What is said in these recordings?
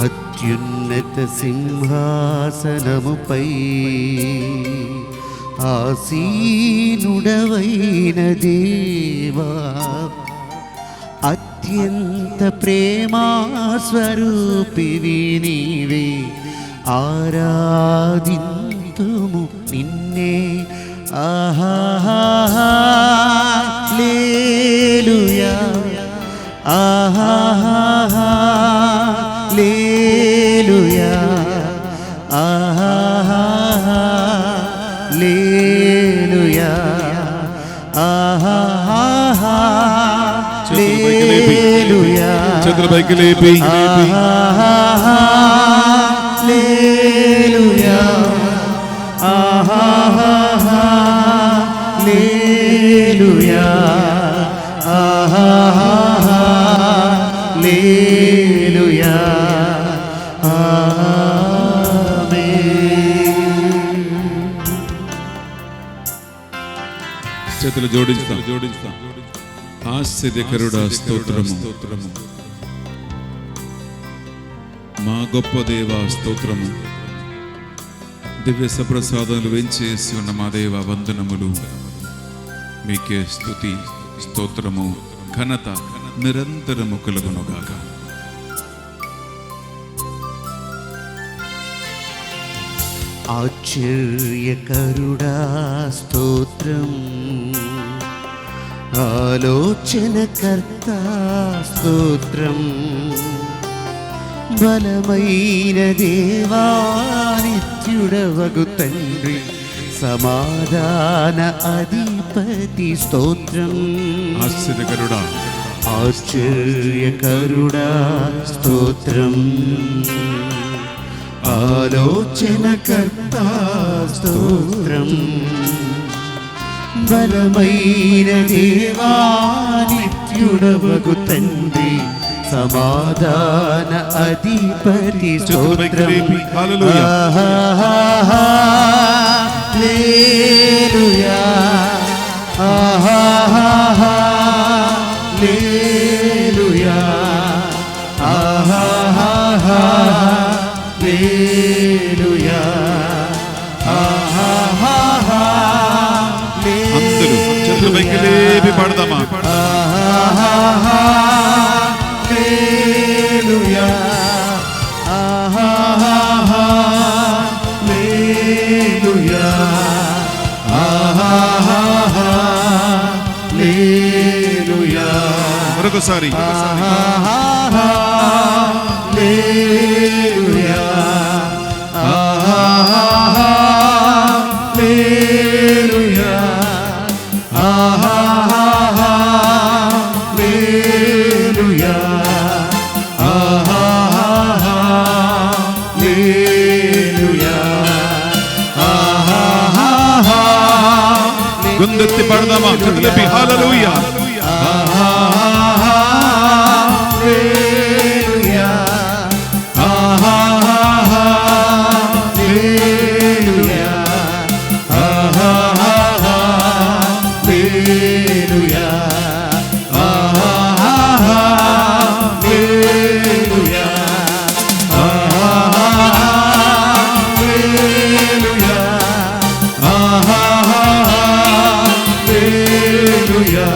అత్యున్నత సింహాసనముపై ఆసీనుడవైన దేవా, అత్యంత ప్రేమా స్వరూపివి నీవే, ఆరాధింతుము నిన్నే. ఆహాహా హల్లెలూయా, ఆహాహా హల్లెలూయా, ఆహాహా హల్లెలూయా, ఆహాహా హల్లెలూయా. చేతులు పైకి లేపి హల్లెలూయా, ఆహాహా హల్లెలూయా, ఆహాహా హల్లెలూయా. చేతులు జోడిస్తాం. ఆశ్చర్యకరుడా స్తోత్రము, మా గొప్ప దేవా స్తోత్రము. దివ్య సప్రసాదములు వెంచేసి ఉన్న మా దేవ వందనములు. మీకే స్తుతి స్తోత్రము ఘనత నిరంతరము కలుగునుగాక. ఆశ్చర్యకరుడా స్తోత్రం, ఆలోచనకర్త స్తోత్రం, బలమైన దేవా నిత్యుడవగు తండ్రి, సమాధాన అధిపతి స్తోత్రం. ఆశ్చర్యకరుడా ఆశ్చర్యకరుడా స్తోత్రం, ఆలోచనకర్త స్తోత్రం, బలమైన దేవా నిత్యుడవగు తండ్రి, సమాధాన అధిపతి స్తోత్రం. హల్లెలూయా, హల్లెలూయా, హల్లెలూయా. అందరూ చేతులు పైకి లేపి పాడదామా? హల్లెలూయా, హల్లెలూయా, హల్లెలూయా. మరొకసారి హల్లెలూయా, హల్లెలూయా, హల్లెలూయా, హల్లెలూయా. గుండెత్తి పాడదామా? చేతులు లేపి హల్లెలూయా, హల్లెలూయా, హల్లెలూయా, హల్లెలూయా, హల్లెలూయా,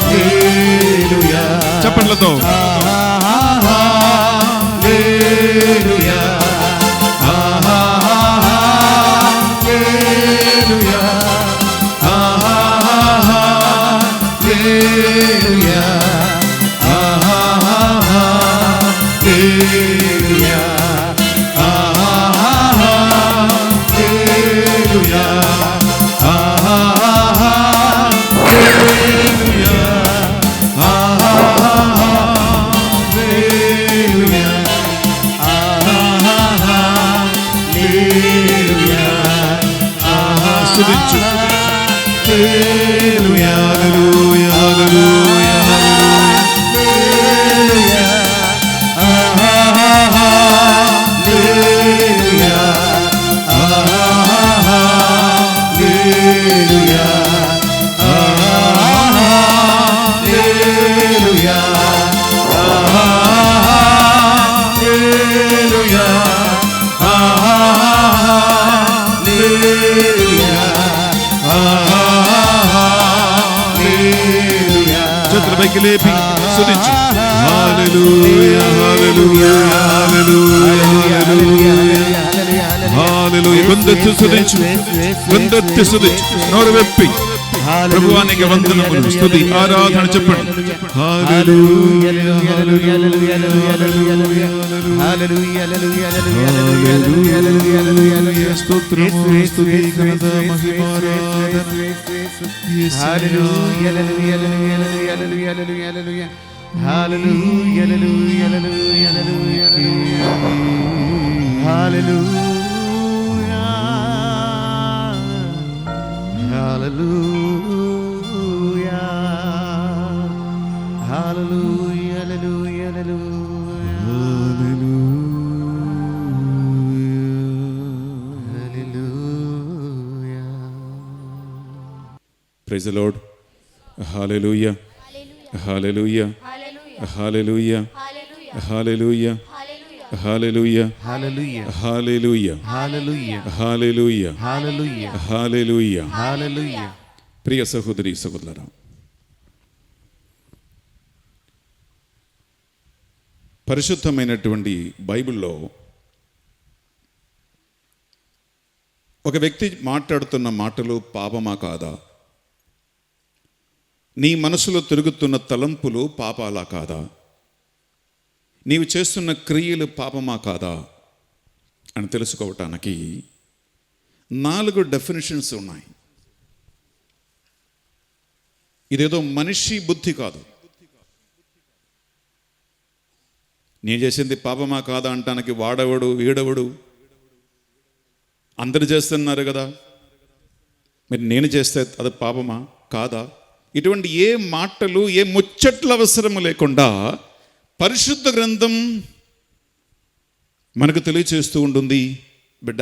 హల్లెలూయా. చప్పట్లతో హల్లెలూయా, హల్లెలూయా, హల్లెలూయా, హల్లెలూయా, హల్లెలూయా, స్తుతించు. హల్లెలూయా, hallelujah, hallelujah, hallelujah, hallelujah, hallelujah, హల్లెలూయా, పైకి లేపి స్తుతించు. హల్లెలూయా హల్లెలూయా హల్లెలూయా హల్లెలూయా. గొంతెత్తి స్తుతించు, గొంతెత్తి స్తుతించు, నోరు వెప్పి ప్రభువానికి వందనములు, స్తుతి, ఆరాధన చెప్పండి. హల్లెలూయా హల్లెలూయా హల్లెలూయా. స్తోత్రము, స్తుతి, ఘనత, మహిమ, ఆరాధన. Hallelujah hallelujah hallelujah hallelujah hallelujah hallelujah hallelujah hallelujah hallelujah hallelujah hallelujah. Praise the Lord. Hallelujah hallelujah hallelujah hallelujah hallelujah hallelujah hallelujah hallelujah hallelujah hallelujah hallelujah. Hallelujah. ప్రియ సహోదరి సహోదరులారా, పరిశుద్ధమైనటువంటి బైబిల్లో ఒక వ్యక్తి మాట్లాడుతున్న మాటలు పాపమా కాదా, నీ మనసులో తిరుగుతున్న తలంపులు పాపాలా కాదా, నీవు చేస్తున్న క్రియలు పాపమా కాదా అని తెలుసుకోవటానికి 4 డెఫినిషన్స్ ఉన్నాయి. ఇదేదో మనిషి బుద్ధి కాదు. నేను చేసింది పాపమా కాదా అంటానికి వాడవడు వీడవడు, అందరు చేస్తున్నారు కదా, మరి నేను చేస్తే అది పాపమా కాదా, ఇటువంటి ఏ మాటలు ఏ ముచ్చట్ల అవసరము లేకుండా పరిశుద్ధ గ్రంథం మనకు తెలియచేస్తూ ఉంటుంది. బిడ్డ,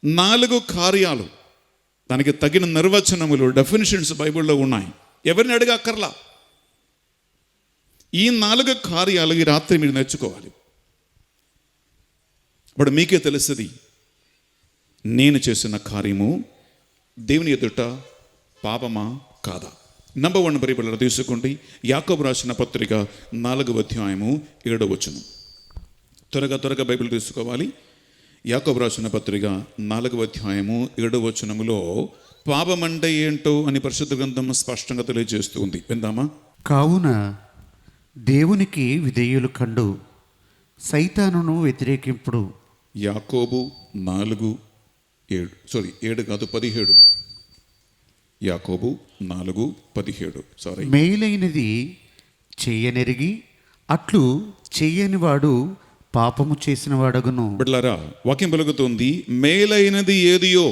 4 కార్యాలు, దానికి తగిన నిర్వచనములు, డెఫినిషన్స్ బైబిల్లో ఉన్నాయి. ఎవరిని అడగక్కర్లా. ఈ 4 కార్యాలు ఈ రాత్రి మీరు నేర్చుకోవాలి. ఇప్పుడు మీకే తెలుస్తుంది నేను చేసిన కార్యము దేవుని ఎదుట పాపమా కాదా. నంబర్ 1 బైబిల్లో తీసుకోండి. యాకోబు రాసిన పత్రిక 4వ అధ్యాయము 7వ వచనం. త్వరగా బైబిల్ తీసుకోవాలి. యాకోబు రాసిన పత్రిక 4వ అధ్యాయము 7వ వచనములో పాపమంటే ఏంటో అని పరిశుద్ధ గ్రంథం స్పష్టంగా తెలియజేస్తూ ఉంది. విందామా? కావున దేవునికి విధేయులు కండు సైతానును వ్యతిరేకింపుడు. యాకోబు 4:17. యాకోబు 4:17. మేలైనది చెయ్యనెరిగి అట్లు చెయ్యనివాడు పాపము చేసిన వాడగును. బిడ్డలారా, వాక్యం పలుకుతుంది, మేలైనది ఏదియో,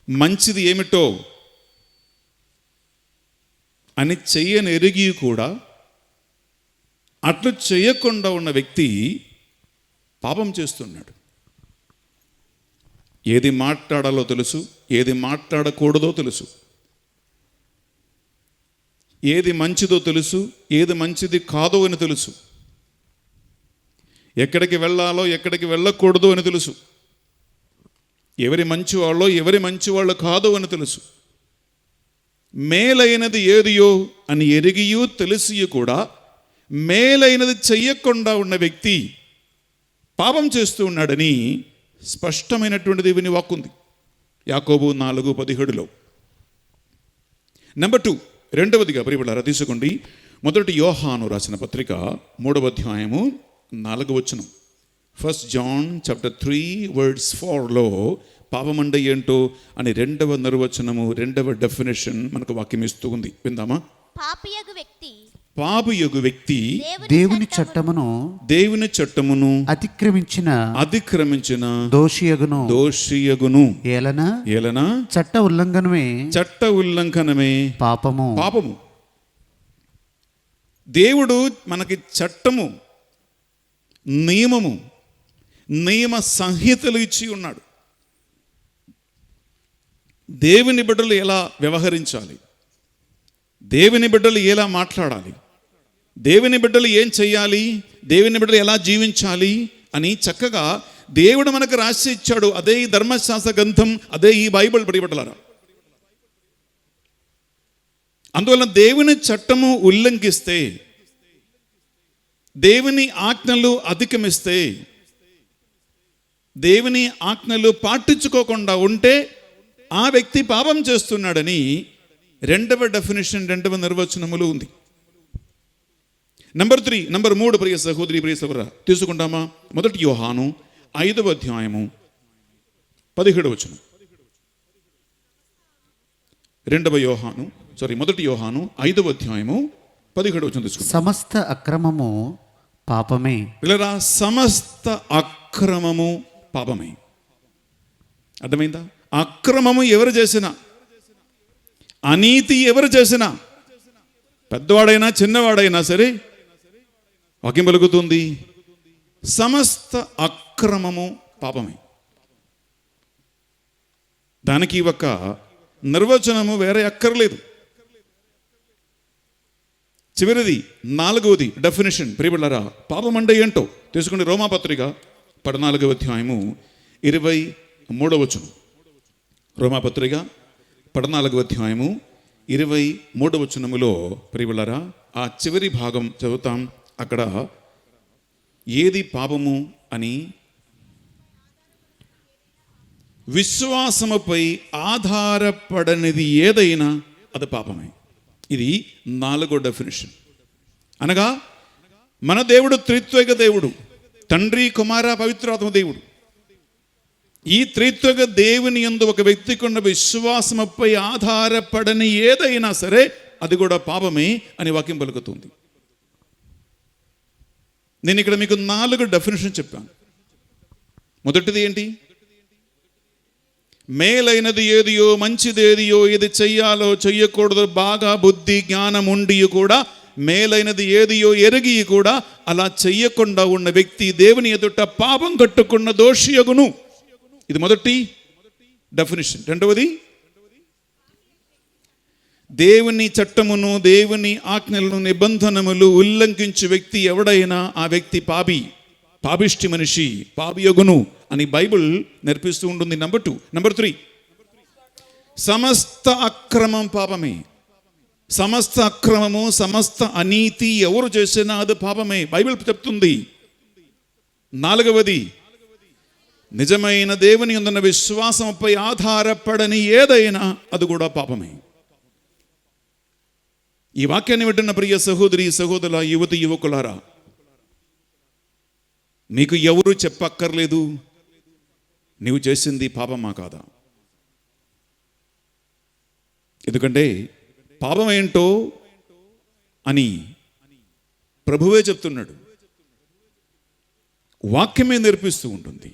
మంచిది ఏమిటో అని చెయ్యని ఎరిగి కూడా అట్లు చేయకుండా ఉన్న వ్యక్తి పాపం చేస్తున్నాడు. ఏది మాట్లాడాలో తెలుసు, ఏది మాట్లాడకూడదో తెలుసు, ఏది మంచిదో తెలుసు, ఏది మంచిది కాదో అని తెలుసు, ఎక్కడికి వెళ్ళాలో ఎక్కడికి వెళ్ళకూడదు అని తెలుసు, ఎవరి మంచివాళ్ళో ఎవరి మంచివాళ్ళు కాదో అని తెలుసు. మేలైనది ఏదియో అని ఎరిగియూ తెలిసియూ కూడా మేలైనది చెయ్యకుండా ఉన్న వ్యక్తి పాపం చేస్తూ ఉన్నాడని స్పష్టమైనటువంటి దేవుని వాక్కు ఉంది. యాకోబు 4:17. నెంబర్ 2, రెండవదిగా ప్రియబిడ్డలారా తీసుకోండి. మొదటి యోహాను రాసిన పత్రిక 3వ అధ్యాయము 4వ వచనం. 1 John chapter 3:4లో పాపమంటే ఏంటో అని 2వ నిర్వచనము, 2వ డెఫినేషన్ మనకు వాక్యం ఇస్తూ ఉంది. విందామా? పాపియగు వ్యక్తి దేవుని చట్టమును అతిక్రమించిన దోషియగును. ఏలన చట్ట ఉల్లంఘనమే పాపము. దేవుడు మనకి చట్టము, నియమము, నియమ సంహితలు ఇచ్చి ఉన్నాడు. దేవుని బిడ్డలు ఎలా వ్యవహరించాలి, దేవుని బిడ్డలు ఎలా మాట్లాడాలి, దేవుని బిడ్డలు ఏం చెయ్యాలి, దేవుని బిడ్డలు ఎలా జీవించాలి అని చక్కగా దేవుడు మనకు రాసి ఇచ్చాడు. అదే ఈ ధర్మశాస్త్ర గ్రంథం, అదే ఈ బైబిల్. బిడ్డలారా, అందువల్ల దేవుని చట్టము ఉల్లంఘిస్తే, దేవుని ఆజ్ఞలు అధిగమిస్తే, దేవుని ఆజ్ఞలు పాటించుకోకుండా ఉంటే ఆ వ్యక్తి పాపం చేస్తున్నాడని రెండవ డెఫినేషన్, రెండవ నిర్వచనములు ఉంది. నంబర్ 3 ప్రియ సహోదరి, ప్రియ సహోదరా, తీసుకుంటామా? 1 యోహాను 5వ అధ్యాయము 17వ వచనం. 1 యోహాను 5వ అధ్యాయము 17వ వచనం తీసుకుంటాం. సమస్త అక్రమము పాపమే. పిల్లరా, సమస్త అక్రమము పాపమే. అర్థమైందా? అక్రమము ఎవరు చేసినా, అనీతి ఎవరు చేసినా, పెద్దవాడైనా చిన్నవాడైనా సరే, వాక్యం పలుకుతుంది, సమస్త అక్రమము పాపమే. దానికి ఒక నిర్వచనము వేరే అక్కర్లేదు. చివరిది 4వది డెఫినేషన్. ప్రియబిడ్డలారా, పాపం అంటే ఏంటో తీసుకుని రోమాపత్రిక 14వ అధ్యాయము 23వ వచనం. రోమాపత్రిక 14వ అధ్యాయము 23వ వచనములో ప్రియబిడ్డలారా, ఆ చివరి భాగం చదువుతాం. అక్కడ ఏది పాపము అని, విశ్వాసముపై ఆధారపడనిది ఏదైనా అది పాపమే. ఇది 4వ డెఫినేషన్. అనగా మన దేవుడు త్రిత్వైక దేవుడు, తండ్రి, కుమార, పవిత్రాత్మ దేవుడు. ఈ త్రిత్వైక దేవుని యందు ఒక వ్యక్తికి ఉన్న విశ్వాసముపై ఆధారపడని ఏదైనా సరే అది కూడా పాపమే అని వాక్యం పలుకుతుంది. నేను ఇక్కడ మీకు 4 డెఫినేషన్ చెప్పాను. మొదటిది ఏంటి? మేలైనది ఏదియో, మంచిదేదియో, ఏది చెయ్యాలో చెయ్యకూడదు బాగా బుద్ధి జ్ఞానం ఉండి కూడా, మేలైనది ఏదియో ఎరిగి కూడా అలా చెయ్యకుండా ఉన్న వ్యక్తి దేవుని ఎదుట పాపం కట్టుకున్న దోషియగును. ఇది మొదటి డెఫినేషన్. రెండవది, దేవుని చట్టమును, దేవుని ఆజ్ఞలను, నిబంధనములు ఉల్లంఘించే వ్యక్తి ఎవడైనా ఆ వ్యక్తి పాపిష్టి మనిషి, పాపియగును అని బైబిల్ నేర్పిస్తూ ఉంటుంది. నంబర్ 2. నంబర్ 3, సమస్త అక్రమం పాపమే. సమస్త అక్రమము, సమస్త అనీతి ఎవరు చేసినా అది పాపమే, బైబిల్ చెప్తుంది. 4వది, నిజమైన దేవుని యందున్న విశ్వాసంపై ఆధారపడని ఏదైనా అది కూడా పాపమే. ఈ వాక్యాన్ని వింటున్న ప్రియ సహోదరి, సహోదరుల, యువతి, యువకులారా, మీకు ఎవరు చెప్పక్కర్లేదు నీవు చేసింది పాపమా కాదా. ఎందుకంటే పాపం ఏంటో అని ప్రభువే చెప్తున్నాడు, వాక్యమే నేర్పిస్తూ ఉంటుంది.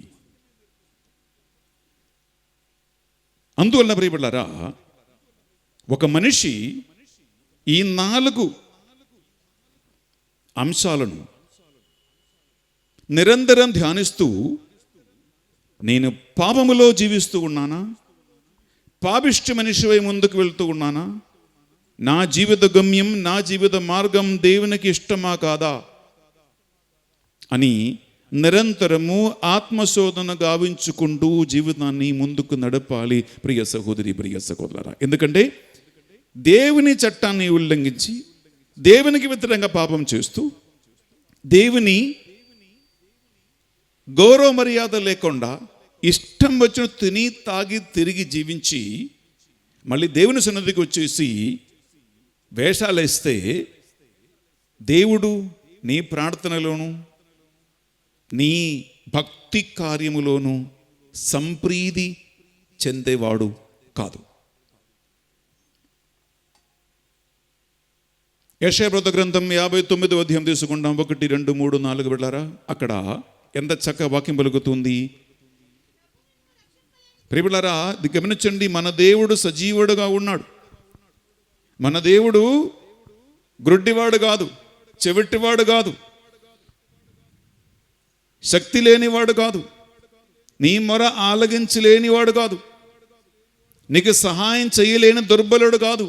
అందువలన ప్రియబిడ్డలారా, ఒక మనిషి ఈ 4 అంశాలను నిరంతరం ధ్యానిస్తూ, నేను పాపములో జీవిస్తూ ఉన్నానా, పాపిష్టి మనిషివై ముందుకు వెళ్తూ ఉన్నానా, నా జీవిత గమ్యం, నా జీవిత మార్గం దేవునికి ఇష్టమా కాదా అని నిరంతరము ఆత్మశోధన గావించుకుంటూ జీవితాన్ని ముందుకు నడపాలి ప్రియ సహోదరి, ప్రియ సహోదరులారా. ఎందుకంటే దేవుని చట్టాన్ని ఉల్లంఘించి, దేవునికి వ్యతిరేకంగా పాపం చేస్తూ, దేవుని గౌరవ మర్యాద లేకుండా ఇష్టం వచ్చిన తిని తాగి తిరిగి జీవించి మళ్ళీ దేవుని సన్నిధికి వచ్చేసి వేషాలేస్తే దేవుడు నీ ప్రార్థనలోను, నీ భక్తి కార్యములోను సంప్రీతి చెందేవాడు కాదు. యెషయా ప్రవక్త గ్రంథం 59వ అధ్యాయం తీసుకుంటాం. 1, 2, 3, 4 వెళ్ళారా, అక్కడ ఎంత చక్కగా వాక్యం పలుకుతుంది. ప్రియబిడ్డలారా, గమనించండి, మన దేవుడు సజీవుడుగా ఉన్నాడు. మన దేవుడు గ్రుడ్డివాడు కాదు, చెవిటివాడు కాదు, శక్తి లేనివాడు కాదు, నీ మొర ఆలగించలేనివాడు కాదు, నీకు సహాయం చేయలేని దుర్బలుడు కాదు.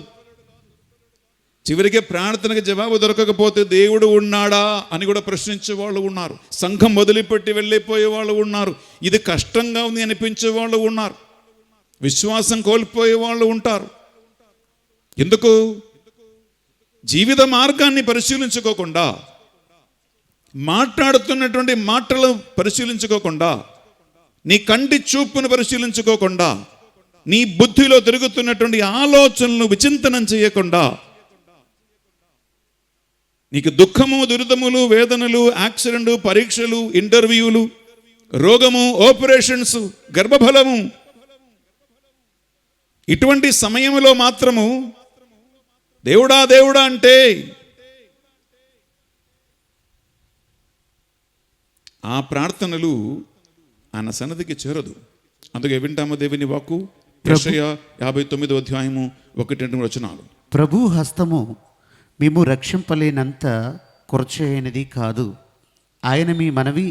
చివరికి ప్రార్థనకు జవాబు దొరకకపోతే దేవుడు ఉన్నాడా అని కూడా ప్రశ్నించే వాళ్ళు ఉన్నారు. సంఘం వదిలిపెట్టి వెళ్ళిపోయే వాళ్ళు ఉన్నారు. ఇది కష్టంగా ఉంది అనిపించే వాళ్ళు ఉన్నారు. విశ్వాసం కోల్పోయే వాళ్ళు ఉంటారు. ఎందుకు? జీవిత మార్గాన్ని పరిశీలించుకోకుండా, మాట్లాడుతున్నటువంటి మాటలు పరిశీలించుకోకుండా, నీ కంటి చూపును పరిశీలించుకోకుండా, నీ బుద్ధిలో తిరుగుతున్నటువంటి ఆలోచనలు విచింతనం చేయకుండా, నీకు దుఃఖము, దురితములు, వేదనలు, యాక్సిడెంట్, పరీక్షలు, ఇంటర్వ్యూలు, రోగము, ఆపరేషన్స్, గర్భఫలము, ఇటువంటి సమయంలో మాత్రము దేవుడా దేవుడా అంటే ఆ ప్రార్థనలు ఆయన సన్నిధికి చేరదు. అందుకే వింటాము దేవుని వాక్కు, యెషయా 59వ అధ్యాయము 1-2 వచనాలు. ప్రభు హస్తము మేము రక్షింపలేనంత కొరచైనది కాదు, ఆయన మీ మనవి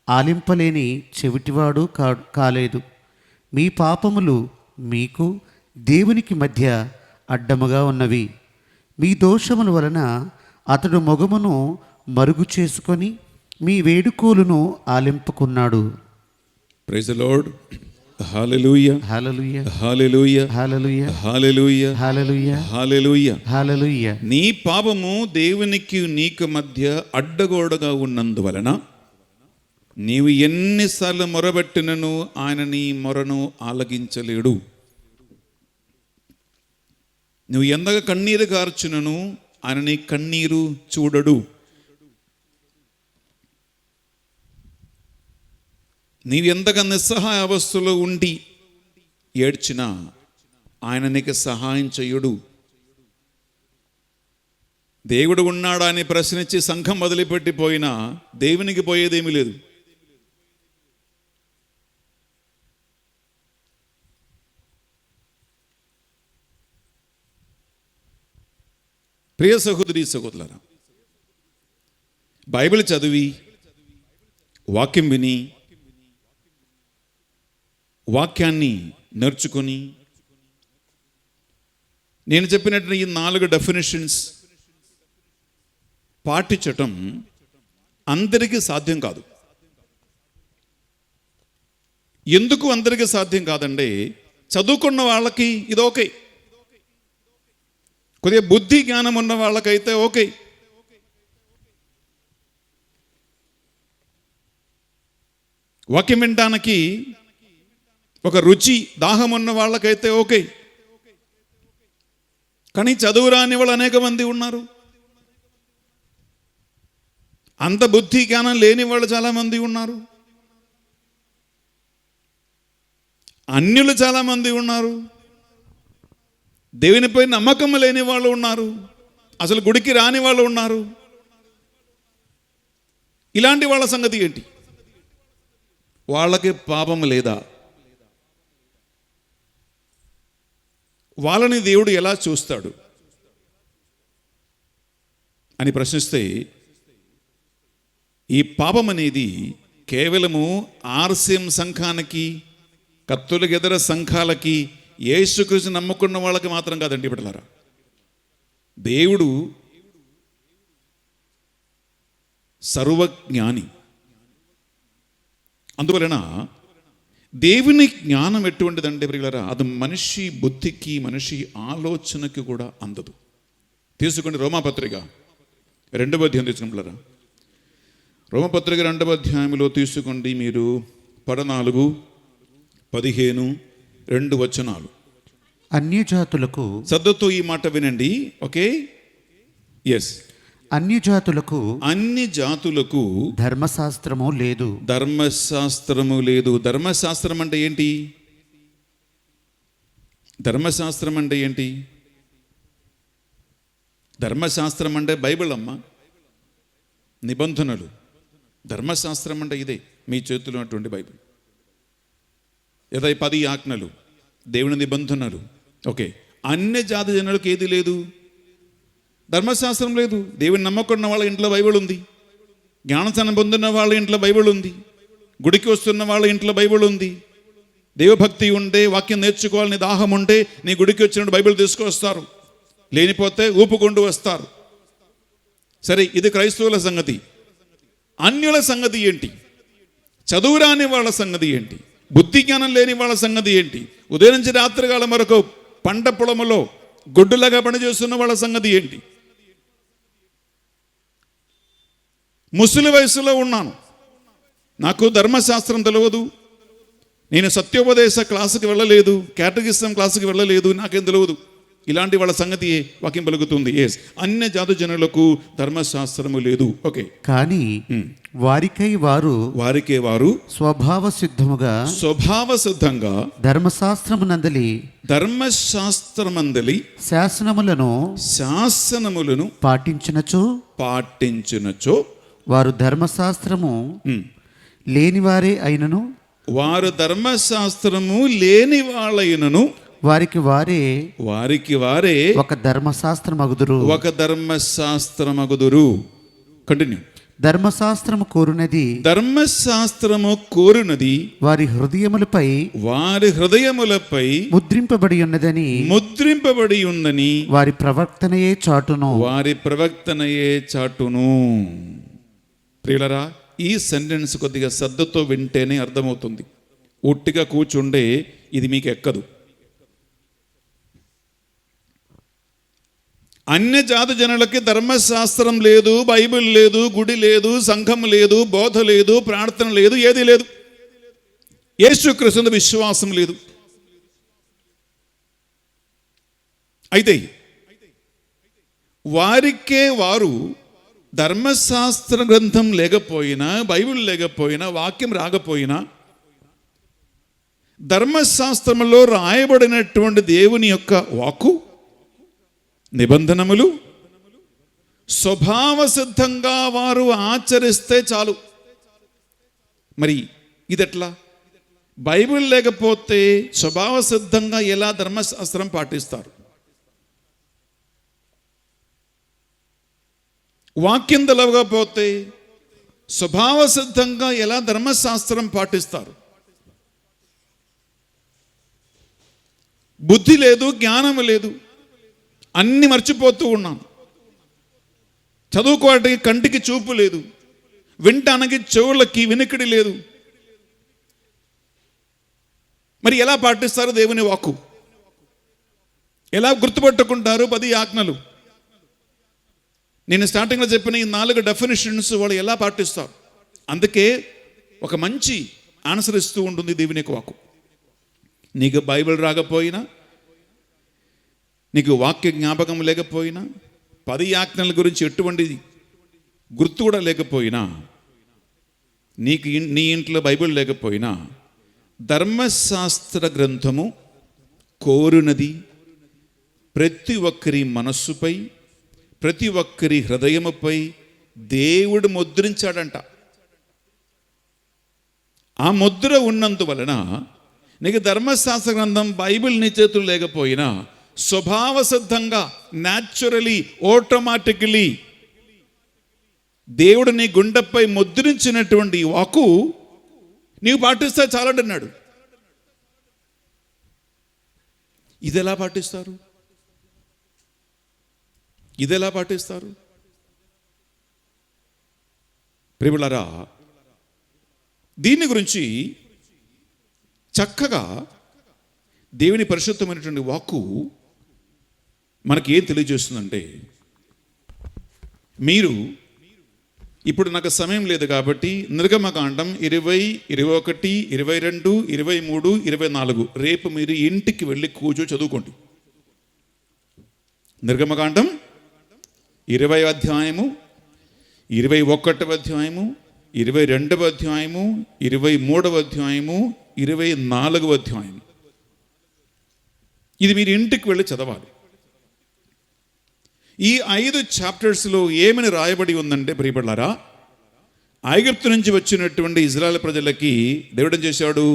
ఆలింపలేని చెవిటివాడు కాలేదు. మీ పాపములు మీకు దేవునికి మధ్య అడ్డముగా ఉన్నవి. మీ దోషముల వలన అతడు మొగమును మరుగు చేసుకొని మీ వేడుకోలును ఆలింపుకున్నాడు. Praise the Lord. Hallelujah, hallelujah, hallelujah, hallelujah, hallelujah, hallelujah, hallelujah. Hallelujah. నీ పాపము దేవునికి నీకు మధ్య అడ్డగోడగా ఉన్నందువలన నీవు ఎన్నిసార్లు మొరబెట్టినను ఆయన నీ మొరను ఆలగించలేడు. నువ్వు ఎంతగా కన్నీరు కార్చునను ఆయన నీ కన్నీరు చూడడు. నీవు ఎంతగా నిస్సహాయ అవస్థలో ఉండి ఏడ్చినా ఆయన నీకు సహాయం చెయ్యడు. దేవుడు ఉన్నాడా అని ప్రశ్నించి సంఘం వదిలిపెట్టిపోయినా దేవునికి పోయేదేమీ లేదు. ప్రియ సహోదరి సహోదరులారా, బైబిల్ చదివి, వాక్యం విని, వాక్యాన్ని నేర్చుకొని, నేను చెప్పినట్టు ఈ 4 డెఫినేషన్స్ పాటించటం అందరికీ సాధ్యం కాదు. ఎందుకు అందరికీ సాధ్యం కాదంటే, చదువుకున్న వాళ్ళకి ఇది ఓకే, కొద్దిగా బుద్ధి జ్ఞానం ఉన్న వాళ్ళకైతే ఓకే, వాక్యం వినడానికి ఒక రుచి, దాహం ఉన్న వాళ్ళకైతే ఓకే. కానీ చదువు రాని వాళ్ళు అనేక మంది ఉన్నారు. అంత బుద్ధి జ్ఞానం లేని వాళ్ళు చాలామంది ఉన్నారు. అన్యులు చాలామంది ఉన్నారు. దేవునిపై నమ్మకం లేని వాళ్ళు ఉన్నారు. అసలు గుడికి రాని వాళ్ళు ఉన్నారు. ఇలాంటి వాళ్ళ సంగతి ఏంటి? వాళ్ళకి పాపం లేదా? వాళ్ళని దేవుడు ఎలా చూస్తాడు అని ప్రశ్నిస్తే, ఈ పాపం అనేది కేవలము ఆర్సిఎం సంఘానికి, కత్తులగెదర సంఘాలకి, యేసుక్రీస్తు నమ్ముకున్న వాళ్ళకి మాత్రం కాదండి బిడ్డలారా. దేవుడు సర్వజ్ఞాని. అందువలన దేవుని జ్ఞానం ఎటువంటిదంటే బిడ్డలారా, అది మనిషి బుద్ధికి, మనిషి ఆలోచనకి కూడా అందదు. తీసుకోండి రోమాపత్రిక 2వ అధ్యాయం తీసుకుంటారా. రోమపత్రిక 2వ అధ్యాయంలో తీసుకోండి మీరు 14, 15, 2 వచనాలు. అన్యజాతులకు, శ్రద్ధతో ఈ మాట వినండి. Okay, yes. అన్యజాతులకు, అన్ని జాతులకు ధర్మశాస్త్రము లేదు. ధర్మశాస్త్రము లేదు. ధర్మశాస్త్రం అంటే ఏంటి? ధర్మశాస్త్రం అంటే ఏంటి? ధర్మశాస్త్రం అంటే బైబిల్ అమ్మ, నిబంధనలు. ధర్మశాస్త్రం అంటే ఇదే, మీ చేతిలో ఉన్నటువంటి బైబిల్. ఏదో 10 ఆజ్ఞలు, దేవుని నిబంధనలు. ఓకే, అన్ని జాతి జనులకు ఏది లేదు? ధర్మశాస్త్రం లేదు. దేవుని నమ్మకున్న వాళ్ళ ఇంట్లో బైబిల్ ఉంది. జ్ఞానస్నానం పొందిన వాళ్ళ ఇంట్లో బైబిల్ ఉంది. గుడికి వస్తున్న వాళ్ళ ఇంట్లో బైబిల్ ఉంది. దేవభక్తి ఉంటే, వాక్యం నేర్చుకోవాలని దాహం ఉంటే నీ గుడికి వచ్చినప్పుడు బైబిల్ తీసుకొస్తారు. లేనిపోతే ఊపుకుంటూ వస్తారు. సరే, ఇది క్రైస్తవుల సంగతి. అన్యుల సంగతి ఏంటి? చదువురాని వాళ్ళ సంగతి ఏంటి? బుద్ధి జ్ఞానం లేని వాళ్ళ సంగతి ఏంటి? ఉదయం నుంచి రాత్రికాలం వరకు పంట పొలములో గొడ్డులాగా పనిచేస్తున్న వాళ్ళ సంగతి ఏంటి? ముసలి వయసులో ఉన్నాను, నాకు ధర్మశాస్త్రం తెలియదు, నేను సత్యోపదేశ క్లాసుకి వెళ్ళలేదు, కేటగిజం క్లాసుకి వెళ్ళలేదు, నాకేం తెలియదు. ఇలాంటి వాళ్ళ సంగతి వాక్యం పలుకుతుంది. ఎస్, అన్య జాతి జనులకు ధర్మశాస్త్రము లేదు. ఓకే, కానీ వారికై వారు స్వభావ సిద్ధంగా ధర్మశాస్త్రమందలి శాసనములను పాటించునచో వారు ధర్మశాస్త్రము లేనివారే అయినను వారు ధర్మశాస్త్రము లేని వాళ్ళైనను వారికి వారే ఒక ధర్మశాస్త్రమగుదురు. కంటిన్యూ. ధర్మశాస్త్రము కోరునది వారి హృదయములపై ముద్రింపబడి ఉన్నదని వారి ప్రవక్తనయే చాటును. ప్రియులరా, ఈ సెంటెన్స్ కొద్దిగా శ్రద్ధతో వింటేనే అర్థమవుతుంది. ఒట్టిగా కూర్చుండే ఇది మీకు ఎక్కదు. అన్య జాతి జనులకి ధర్మశాస్త్రం లేదు, బైబిల్ లేదు, గుడి లేదు, సంఘం లేదు, బోధ లేదు, ప్రార్థన లేదు, ఏది లేదు. యేసుక్రీస్తు విశ్వాసం లేదు. అయితే వారికే వారు ధర్మశాస్త్ర గ్రంథం లేకపోయినా, బైబిల్ లేకపోయినా, వాక్యం రాకపోయినా, ధర్మశాస్త్రంలో రాయబడినటువంటి దేవుని యొక్క వాక్కు, నిబంధనములు స్వభావ సిద్ధంగా వారు ఆచరిస్తే చాలు. మరి ఇదెట్లా? బైబిల్ లేకపోతే స్వభావ సిద్ధంగా ఎలా ధర్మశాస్త్రం పాటిస్తారు? వాక్యం తెలవకపోతే స్వభావ సిద్ధంగా ఎలా ధర్మశాస్త్రం పాటిస్తారు? బుద్ధి లేదు, జ్ఞానం లేదు, అన్ని మర్చిపోతూ ఉన్నాను. చదువుకోవడానికి కంటికి చూపు లేదు, వినటానికి చెవులకి వినికిడి లేదు. మరి ఎలా పాటిస్తారు దేవుని వాక్కు? ఎలా గుర్తుపట్టుకుంటారు 10 ఆజ్ఞలు? నేను స్టార్టింగ్లో చెప్పిన ఈ 4 డెఫినేషన్స్ వాళ్ళు ఎలా పాటిస్తారు? అందుకే ఒక మంచి ఆన్సర్ ఇస్తూ ఉంటుంది దేవుని యొక్క వాక్కు. నీకు బైబిల్ రాకపోయినా, నీకు వాక్య జ్ఞాపకం లేకపోయినా, 10 ఆజ్ఞల గురించి ఎటువంటి గుర్తు కూడా లేకపోయినా, నీ ఇంట్లో బైబిల్ లేకపోయినా, ధర్మశాస్త్ర గ్రంథము కోరునది ప్రతి ఒక్కరి మనస్సుపై, ప్రతి ఒక్కరి హృదయముపై దేవుడు ముద్రించాడంట. ఆ ముద్ర ఉన్నందువలన నీకు ధర్మశాస్త్ర గ్రంథం, బైబిల్ నీ చేతులు లేకపోయినా, స్వభావ సిద్ధంగా, న్యాచురలీ, ఆటోమేటికలీ దేవుడు నీ గుండెపై ముద్రించినటువంటి వాక్కు నీవు పాటిస్తే చాలంటున్నాడు. ఇది ఎలా పాటిస్తారు? ప్రియులారా, దీని గురించి చక్కగా దేవుని పరిశుద్ధమైనటువంటి వాక్కు మనకి ఏం తెలియజేస్తుందంటే, మీరు ఇప్పుడు నాకు సమయం లేదు కాబట్టి నిర్గమకాండం 20, 21, 22, 23, 24 రేపు మీరు ఇంటికి వెళ్ళి కూర్చో చదువుకోండి. నిర్గమకాండం 20వ అధ్యాయము, 21వ అధ్యాయము, 22వ అధ్యాయము, 23వ అధ్యాయము, 24వ అధ్యాయము. ఇది మీరు ఇంటికి వెళ్ళి చదవాలి. ఈ 5 చాప్టర్స్లో ఏమని రాయబడి ఉందంటే, ప్రియబిడ్డలారా, ఐగుప్తు నుంచి వచ్చినటువంటి ఇజ్రాయెల్ ప్రజలకి దేవుడు చేశాడు,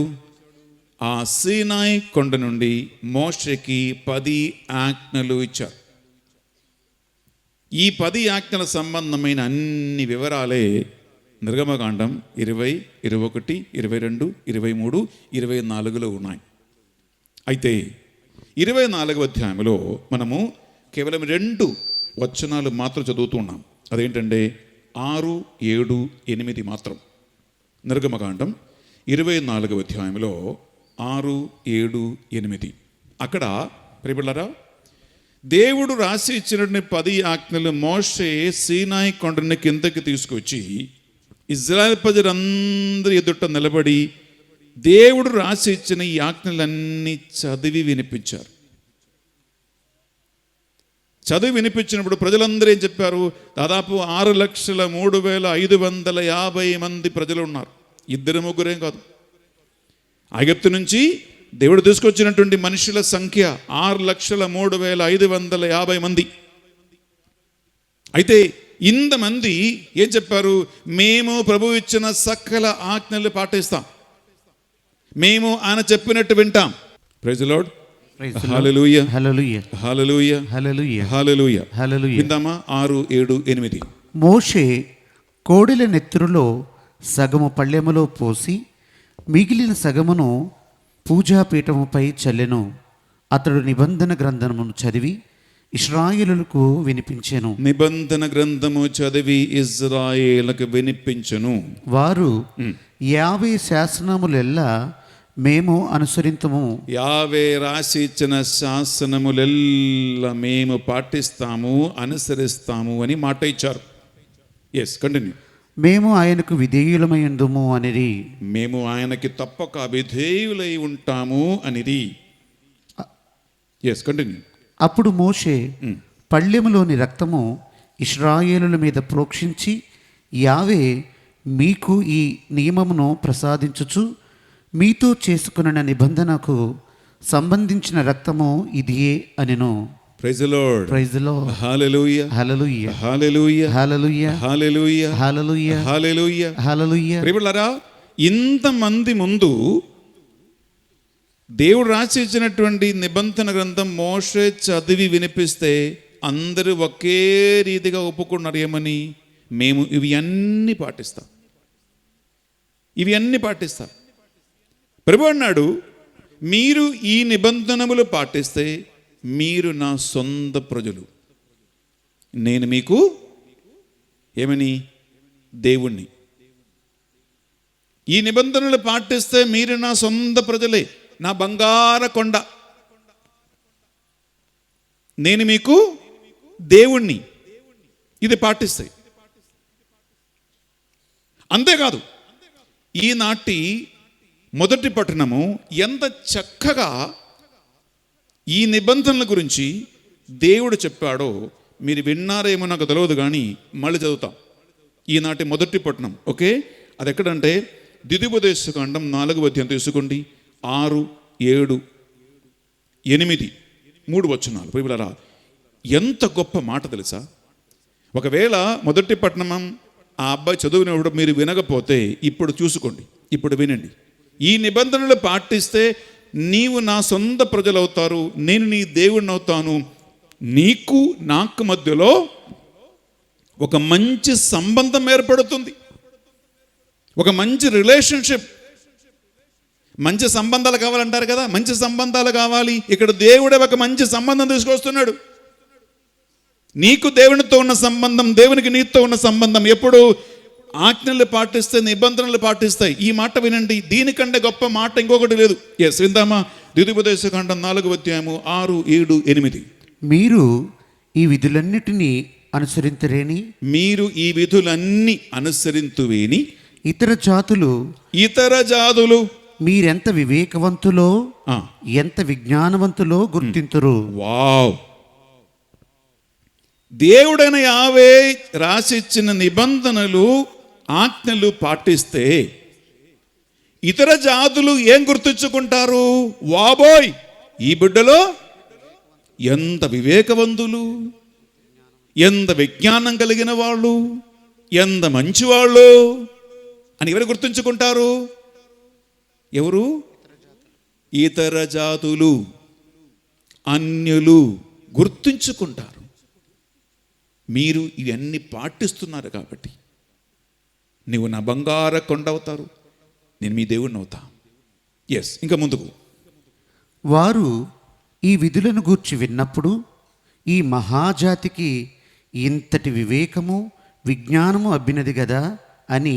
ఆ సీనాయి కొండ నుండి మోషేకి 10 ఆజ్ఞలు ఇచ్చారు. ఈ 10 ఆజ్ఞల సంబంధమైన అన్ని వివరాలే నిర్గమకాండం 20, 21, 22, 23, 24లో ఉన్నాయి. అయితే 24వ అధ్యాయంలో మనము కేవలం 2 వచనాలు మాత్రం చదువుతూ ఉన్నాం. అదేంటంటే 6, 7, 8 మాత్రం. నిర్గమకాండం 24వ అధ్యాయంలో 6, 7, 8 అక్కడ ప్రియబిడ్డలారా, దేవుడు రాసి ఇచ్చినటువంటి 10 ఆజ్ఞలు మోషే సీనాయి కొండని కిందకి తీసుకొచ్చి ఇజ్రాయెల్ ప్రజలందరి ఎదుట నిలబడి దేవుడు రాసి ఇచ్చిన ఈ ఆజ్ఞలన్నీ చదివి వినిపించారు. చదివి వినిపించినప్పుడు ప్రజలందరూ ఏం చెప్పారు? దాదాపు 6,03,550 మంది ప్రజలు ఉన్నారు. 2-3 కాదు. ఐగుప్తు నుంచి దేవుడు తీసుకొచ్చినటువంటి మనుషుల సంఖ్య 6,03,550 మంది. అయితే ఇంతమంది ఏం చెప్పారు? మేము ప్రభువు ఇచ్చిన సకల ఆజ్ఞలు పాటిస్తాం, మేము ఆయన చెప్పినట్టు వింటాం. Praise the Lord. Hallelujah hallelujah hallelujah hallelujah hallelujah hallelujah. విందామా? 6, 7, 8. మోషే కోడెల నెత్తురులో సగము పళ్ళెములో పోసి మిగిలిన సగమును పూజాపీఠముపై చల్లెను. అతడు నిబంధన గ్రంథమును చదివి ఇశ్రాయేలులకు వినిపించెను. నిబంధన గ్రంథము చదివి ఇజ్రాయేలుకు వినిపించెను. వారు 50 శాసనములెల్లా మేము అనుసరింతుము. 50 రాసి ఇచ్చిన శాసనములెల్లా మేము పాటిస్తాము, అనుసరిస్తాము అని మాట ఇచ్చారు. Yes, continue. మేము ఆయనకు విధేయులమైందుము అనేది. మేము ఆయనకి తప్పక విధేయులై ఉంటాము అనేది. Yes, continue. అప్పుడు మోషే పళ్ళెములోని రక్తము ఇశ్రాయేలుల మీద ప్రోక్షించి యావే మీకు ఈ నియమమును ప్రసాదించుచు మీతో చేసుకున్న నిబంధనకు సంబంధించిన రక్తము ఇదియే అనెను. Praise the Lord. Praise the Lord. Hallelujah hallelujah hallelujah hallelujah hallelujah hallelujah hallelujah hallelujah. ప్రియములారా, ఇంతమంది ముందు దేవుడు రాసి ఇచ్చినటువంటి నిబంధన గ్రంథం మోషే చదివి వినిపిస్తే అందరూ ఒకే రీతిగా ఒప్పుకున్నారు. ఏమని? మేము ఇవి అన్నీ పాటిస్తాం, ఇవి అన్నీ పాటిస్తాం. ప్రభు అన్నాడు, మీరు ఈ నిబంధనములు పాటిస్తే మీరు నా సొంత ప్రజలు, నేను మీకు ఏమని? దేవుణ్ణి. ఈ నిబంధనలు పాటిస్తే మీరు నా సొంత ప్రజలే, నా బంగార కొండ, నేను మీకు దేవుణ్ణి. ఇది పాటిస్తాయి. అంతేకాదు, ఈనాటి మొదటి పట్టణము ఎంత చక్కగా ఈ నిబంధనల గురించి దేవుడు చెప్పాడో మీరు విన్నారేమో నాకు తెలియదు, కానీ మళ్ళీ చదువుతాం. ఈనాటి మొదటి పట్టణం, ఓకే, అది ఎక్కడంటే ద్వితీయోపదేశకాండం 4వ అధ్యాయం తీసుకోండి. 6, 7, 8, 3 వచనాలు. ప్రియములారా, ఎంత గొప్ప మాట తెలుసా? ఒకవేళ మొదటి పట్టణం ఆ అబ్బాయి చదువునప్పుడు మీరు వినకపోతే ఇప్పుడు చూసుకోండి, ఇప్పుడు వినండి. ఈ నిబంధనలు పాటిస్తే నీవు నా సొంత ప్రజలు అవుతారు, నేను నీ దేవుడిని అవుతాను, నీకు నాకు మధ్యలో ఒక మంచి సంబంధం ఏర్పడుతుంది, ఒక మంచి రిలేషన్షిప్. మంచి సంబంధాలు కావాలంటారు కదా, మంచి సంబంధాలు కావాలి. ఇక్కడ దేవుడే ఒక మంచి సంబంధం తీసుకొస్తున్నాడు. నీకు దేవునితో ఉన్న సంబంధం, దేవునికి నీతో ఉన్న సంబంధం ఎప్పుడు? ఆజ్ఞలు పాటిస్తే, నిబంధనలు పాటిస్తాయి. ఈ మాట వినండి, దీనికంటే గొప్ప మాట ఇంకొకటి లేదు. ఎస్, విందామా? ద్వితీయోపదేశకాండం 4వ అధ్యాయము 6, 7, 8. మీరు ఈ విధులన్నిటినీ అనుసరించరేని, మీరు ఈ విధులన్నీ అనుసరింతువేని ఇతర జాతులు మీరెంత వివేకవంతులో ఎంత విజ్ఞానవంతులో గుర్తింతురు. వావ్! దేవుడైన యావే రాసిచ్చిన నిబంధనలు, ఆజ్ఞలు పాటిస్తే ఇతర జాతులు ఏం గుర్తించుకుంటారు? వాబోయ్, ఈ బిడ్డలో ఎంత వివేకవంతులు, ఎంత విజ్ఞానం కలిగిన వాళ్ళు, ఎంత మంచివాళ్ళు అని ఎవరు గుర్తుంచుకుంటారు? ఎవరు? ఇతర జాతులు, అన్యులు గుర్తుంచుకుంటారు. మీరు ఇవన్నీ పాటిస్తున్నారు కాబట్టి నీవు నా బంగార కొండ అవుతారు, నేను మీ దేవుడిని అవుతా. ఎస్, ఇంకా ముందుకు. వారు ఈ విధులను గూర్చి విన్నప్పుడు ఈ మహాజాతికి ఇంతటి వివేకము విజ్ఞానము అబ్బినది గదా అని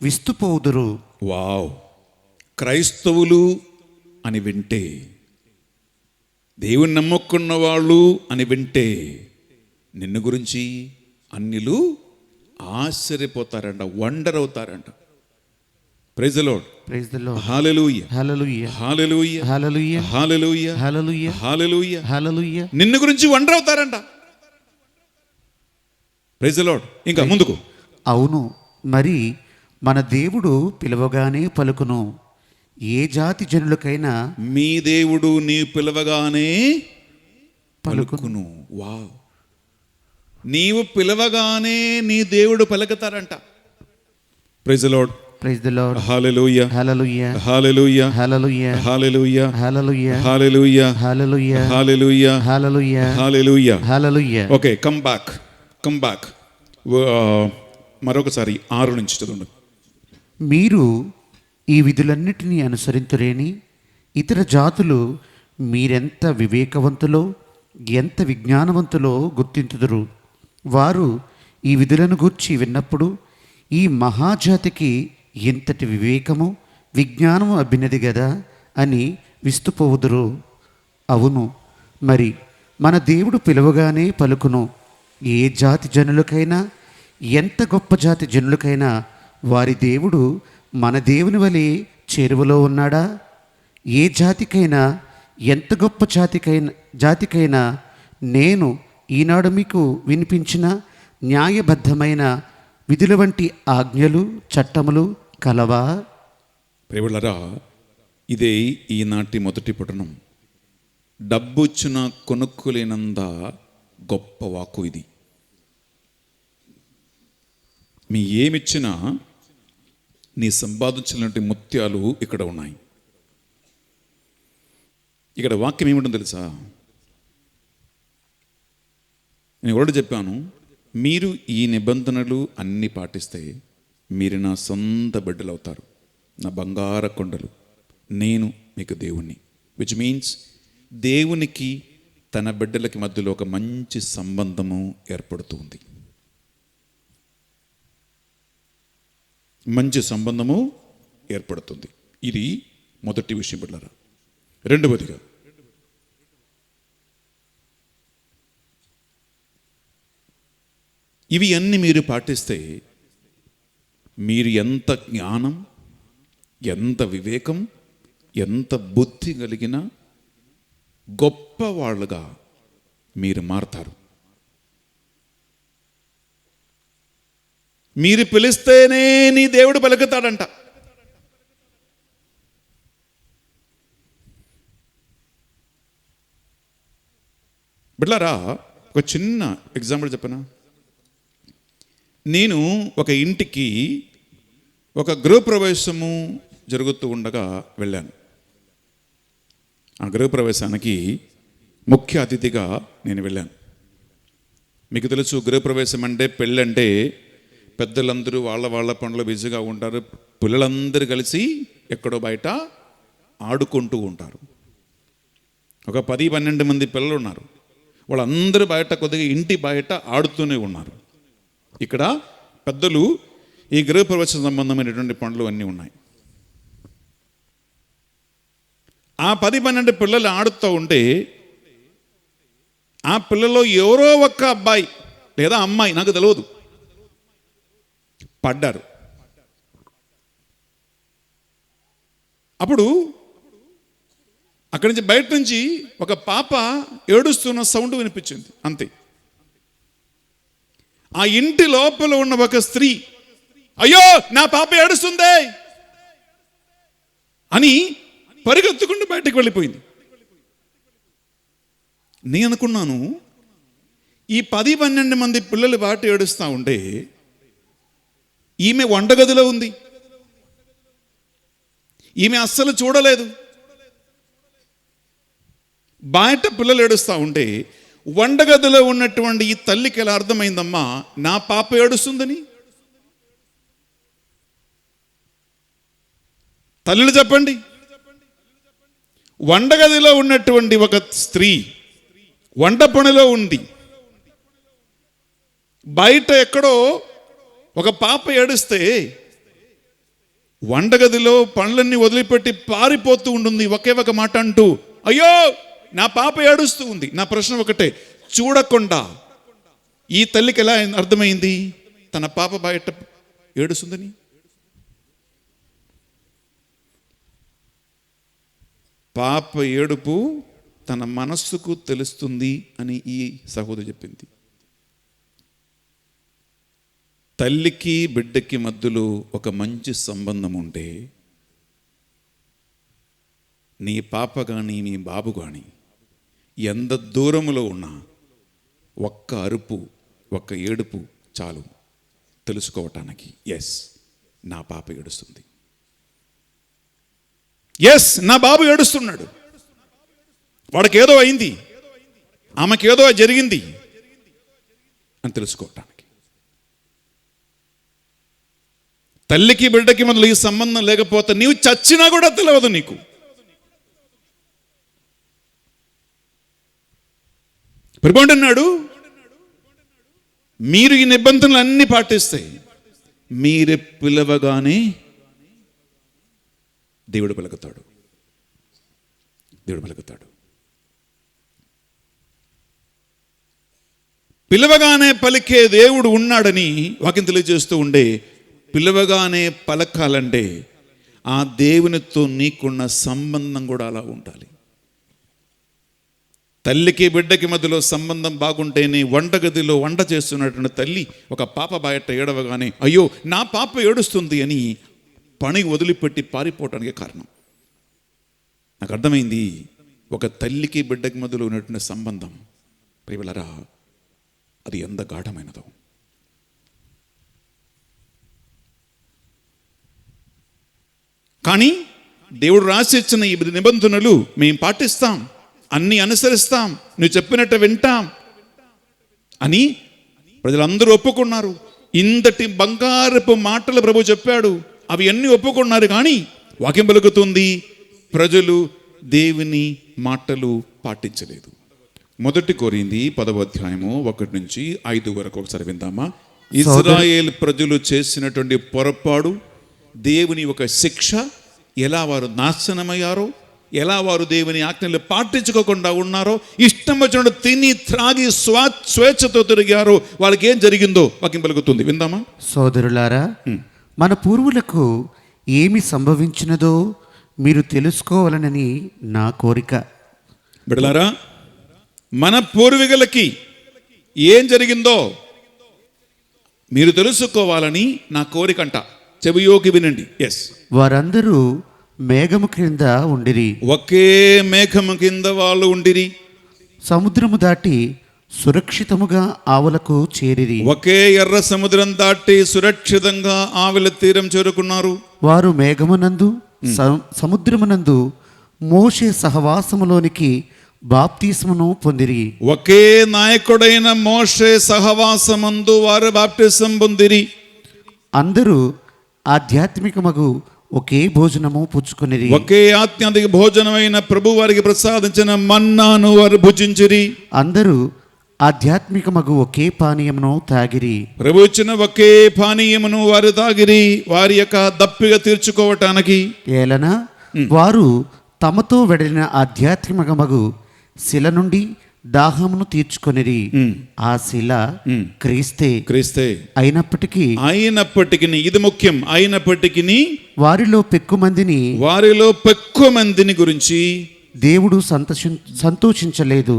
విస్తుపోదురు. వావ్! క్రైస్తవులు అని వింటే దేవుని నమ్ముకున్న వాళ్ళు అని వింటే నిన్ను గురించి అన్యులు ఆశ్చర్యపోతారంట, వండర్ అవుతారంట. Praise the Lord. Praise the Lord. Hallelujah, hallelujah, hallelujah, hallelujah, hallelujah, hallelujah, hallelujah. Hallelujah. నిన్ను గురించి వండర్ అవుతారంట. Praise the Lord. ఇంకా ముందుకు. అవును, మరి మన దేవుడు పిలవగానే పలుకును. ఏ జాతి జనులకైనా మీ దేవుడు నీ పిలవగానే పలుకును. వావ్, నీవు పిలవగానే నీ దేవుడు పలుకుతారంట. Praise the Lord. Praise the Lord. Hallelujah, hallelujah, hallelujah, hallelujah, hallelujah, hallelujah, hallelujah, hallelujah, hallelujah, hallelujah, hallelujah. Hallelujah. Okay, come back. మరొకసారి 6 నుంచి చదవండి. మీరు ఈ విధులన్నిటినీ అనుసరింతురేని ఇతర జాతులు మీరెంత వివేకవంతులో ఎంత విజ్ఞానవంతులో గుర్తింతుదురు. వారు ఈ విధులను గూర్చి విన్నప్పుడు ఈ మహాజాతికి ఎంతటి వివేకము విజ్ఞానము అబ్బినది గదా అని విస్తుపోవుదురు. అవును, మరి మన దేవుడు పిలవగానే పలుకును. ఏ జాతి జనులకైనా ఎంత గొప్ప జాతి జనులకైనా వారి దేవుడు మన దేవుని వలె చేరువలో ఉన్నాడా? ఏ జాతికైనా ఎంత గొప్ప జాతికైనా నేను ఈనాడు మీకు వినిపించిన న్యాయబద్ధమైన విధుల వంటి ఆజ్ఞలు చట్టములు కలవా? ప్రేమలారా, ఇదే ఈనాటి మొదటి పఠనం. డబ్బు ఇచ్చిన కొనుక్కోలేనంత గొప్ప వాక్కు ఇది. మీ ఏమిచ్చినా నీ సంపాదించినటువంటి ముత్యాలు ఇక్కడ ఉన్నాయి. ఇక్కడ వాక్యం ఏమిటో తెలుసా? నేను ఒకటి చెప్పాను, మీరు ఈ నిబంధనలు అన్నీ పాటిస్తే మీరు నా సొంత బిడ్డలు అవుతారు, నా బంగార కొండలు, నేను మీకు దేవుణ్ణి. విచ్ మీన్స్ దేవునికి తన బిడ్డలకి మధ్యలో ఒక మంచి సంబంధము ఏర్పడుతుంది. మంచి సంబంధము ఏర్పడుతుంది. ఇది మొదటి విషయం బిడ్డలారా. రెండవదిగా, ఇవి అన్నీ మీరు పాటిస్తే మీరు ఎంత జ్ఞానం, ఎంత వివేకం, ఎంత బుద్ధి కలిగిన గొప్పవాళ్ళుగా మీరు మారతారు. మీరు పిలిస్తేనే నీ దేవుడు పలుకుతాడంట. బిడ్డలారా, ఒక చిన్న ఎగ్జాంపుల్ చెప్పనా? నేను ఒక ఇంటికి ఒక గృహప్రవేశము జరుగుతూ ఉండగా వెళ్ళాను. ఆ గృహప్రవేశానికి ముఖ్య అతిథిగా నేను వెళ్ళాను. మీకు తెలుసు, గృహప్రవేశం అంటే పెళ్ళంటే పెద్దలందరూ వాళ్ళ పనులు బిజీగా ఉంటారు. పిల్లలందరూ కలిసి ఎక్కడో బయట ఆడుకుంటూ ఉంటారు. ఒక 10-12 మంది పిల్లలు ఉన్నారు. వాళ్ళందరూ బయట కొద్దిగా ఇంటి బయట ఆడుతూనే ఉన్నారు. ఇక్కడ పెద్దలు ఈ గృహప్రవేశ సంబంధమైనటువంటి పనులు అన్నీ ఉన్నాయి. ఆ 10-12 పిల్లలు ఆడుతూ ఉంటే ఆ పిల్లలో ఎవరో ఒక్క అబ్బాయి లేదా అమ్మాయి, నాకు తెలియదు, పడ్డారు. అప్పుడు అక్కడి నుంచి బయట నుంచి ఒక పాప ఏడుస్తున్న సౌండ్ వినిపించింది. అంతే. ఆ ఇంటి లోపల ఉన్న ఒక స్త్రీ, అయ్యో నా పాప ఏడుస్తుందే అని పరిగెత్తుకుంటూ బయటకు వెళ్ళిపోయింది. నేను అనుకున్నాను, ఈ 10-12 మంది పిల్లలు బాట ఏడుస్తూ ఉంటే ఈమె వంటగదిలో ఉంది, ఈమె అస్సలు చూడలేదు. బయట పిల్లలు ఏడుస్తూ ఉంటే వంటగదిలో ఉన్నటువంటి ఈ తల్లికి ఎలా అర్థమైందమ్మా నా పాప ఏడుస్తుందని? తల్లిని చెప్పండి. వంటగదిలో ఉన్నటువంటి ఒక స్త్రీ వంట పనిలో ఉంది, బయట ఎక్కడో ఒక పాప ఏడుస్తే వంటగదిలో పనులన్నీ వదిలిపెట్టి పారిపోతూ ఉంటుంది. ఒకే ఒక మాట అంటూ, అయ్యో నా పాప ఏడుస్తూ ఉంది. నా ప్రశ్న ఒకటే, చూడకుండా ఈ తల్లికి ఎలా అర్థమైంది తన పాప బయట ఏడుస్తుందని? పాప ఏడుపు తన మనస్సుకు తెలుస్తుంది అని ఈ సహోదరి చెప్పింది. తల్లికి బిడ్డకి మధ్యలో ఒక మంచి సంబంధం ఉంటే నీ పాప కానీ నీ బాబు కానీ ఎంత దూరంలో ఉన్నా ఒక్క అరుపు ఒక్క ఏడుపు చాలు తెలుసుకోవటానికి, ఎస్ నా పాప ఏడుస్తుంది, ఎస్ నా బాబు ఏడుస్తున్నాడు, వాడికి ఏదో అయింది, ఆమెకేదో జరిగింది అని తెలుసుకోవటానికి. తల్లికి బిడ్డకి మొదలు ఈ సంబంధం లేకపోతే నీవు చచ్చినా కూడా తెలియదు నీకు. ప్రభువు అన్నాడు, మీరు ఈ నిబంధనలు అన్ని పాటిస్తే మీరే పిలవగానే దేవుడు పలుకుతాడు, దేవుడు పలుకుతాడు. పిలవగానే పలికే దేవుడు ఉన్నాడని వాక్యం తెలియజేస్తూ ఉండే, పిలవగానే పలకాలంటే ఆ దేవునితో నీకున్న సంబంధం కూడా అలా ఉండాలి. తల్లికి బిడ్డకి మధ్యలో సంబంధం బాగుంటేనే వంటగదిలో వంట చేస్తున్నటువంటి తల్లి ఒక పాప బయట ఏడవగానే అయ్యో నా పాప ఏడుస్తుంది అని పని వదిలిపెట్టి పారిపోవటానికి కారణం. నాకు అర్థమైంది, ఒక తల్లికి బిడ్డకి మధ్యలో ఉన్నటువంటి సంబంధం ప్రియలారా అది ఎంత గాఢమైనదో. కానీ దేవుడు రాసి ఇచ్చిన ఈ నిబంధనలు మేము పాటిస్తాం, అన్నీ అనుసరిస్తాం, నువ్వు చెప్పినట్టు వింటాం అని ప్రజలందరూ ఒప్పుకున్నారు. ఇంతటి బంగారపు మాటలు ప్రభు చెప్పాడు, అవి అన్నీ ఒప్పుకున్నారు. కానీ వాక్యం పలుకుతుంది, ప్రజలు దేవుని మాటలు పాటించలేదు. 1 కొరింథీ 10వ అధ్యాయము 1 నుంచి 5 వరకు ఒకసారి విందామా? ఇశ్రాయేల్ ప్రజలు చేసినటువంటి పొరపాటు, దేవుని ఒక శిక్ష, ఎలా వారు నాశనమయ్యారో, ఎలా వారు దేవుని ఆజ్ఞలు పాటించుకోకుండా ఉన్నారో, ఇష్టం వచ్చినట్టు తిని త్రాగి స్వేచ్ఛతో తిరిగారో, వాళ్ళకి ఏం జరిగిందో వాక్యం పలుకుతుంది. విందామా? సోదరులారా, మన పూర్వులకు ఏమి సంభవించినదో మీరు తెలుసుకోవాలనని నా కోరిక. బిడ్డలారా, మన పూర్వీకులకి ఏం జరిగిందో మీరు తెలుసుకోవాలని నా కోరికంట. చెవియోకి వినండి. ఎస్, వారందరూ మేఘము క్రింద ఉండిరి. ఒకే మేఘము కింద వాళ్ళు ఉండిరి. సముద్రము దాటి సురక్షితముగా ఆవులకు చేరిరి. ఒకే ఎర్ర సముద్రం దాటి సురక్షితంగా ఆవిల తీరం చేరుకున్నారు. వారు మేఘమునందు సముద్రమునందు మోషే సహవాసములోనికి బాప్తిస్మను పొందిరి. ఒకే నాయకుడైన మోషే సహవాసమందు వారు బాప్తిసం పొందిరి. అందరూ ఆధ్యాత్మికమగు ఒకే భోజనము పుచ్చుకొనిరి. ఒకే ఆత్మీయ భోజనమైన ప్రభు వారికి ప్రసాదించిన మన్నాను వారు భుజించిరి. అందరూ ఆధ్యాత్మికమగు ఒకే పానీయమును తాగిరి. ప్రభు ఇచ్చిన ఒకే పానీయమును వారు తాగిరి, వారి యొక్క దప్పిక తీర్చుకోవటానికి. ఏలన వారు తమతో వెడలిన ఆధ్యాత్మికమగు శిల నుండి దాహమును తీర్చుకొనిరి. ఆ శిల క్రీస్తే అయినప్పటికీ ఇది ముఖ్యం, అయినప్పటికీ వారిలో పెక్కు మందిని గురించి దేవుడు సంతోషించలేదు.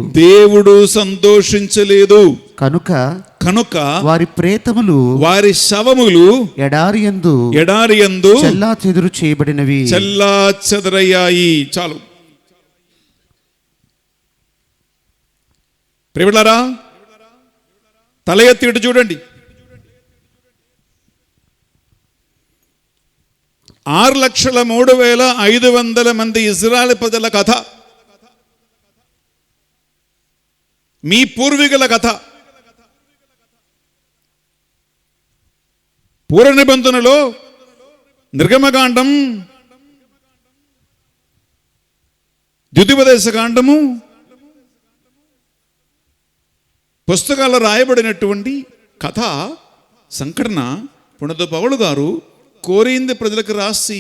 కనుక వారి ప్రేతములు, వారి శవములు ఎడారియందు చెల్లా చెదురు చేయబడినవి, చెల్లా చెదరయ్యాయి. చాలు ప్రియలారా, తల ఎత్తి ఇటు చూడండి. 6,03,500 మంది ఇజ్రాయెల్ ప్రజల కథ, మీ పూర్వీకుల కథ. పూర్వ నిబంధనలో నిర్గమకాండం, ద్వితీయోపదేశకాండము పుస్తకాల్లో రాయబడినటువంటి కథ సంఘటన పునీత పౌలు గారు కొరింథీ ప్రజలకు రాసి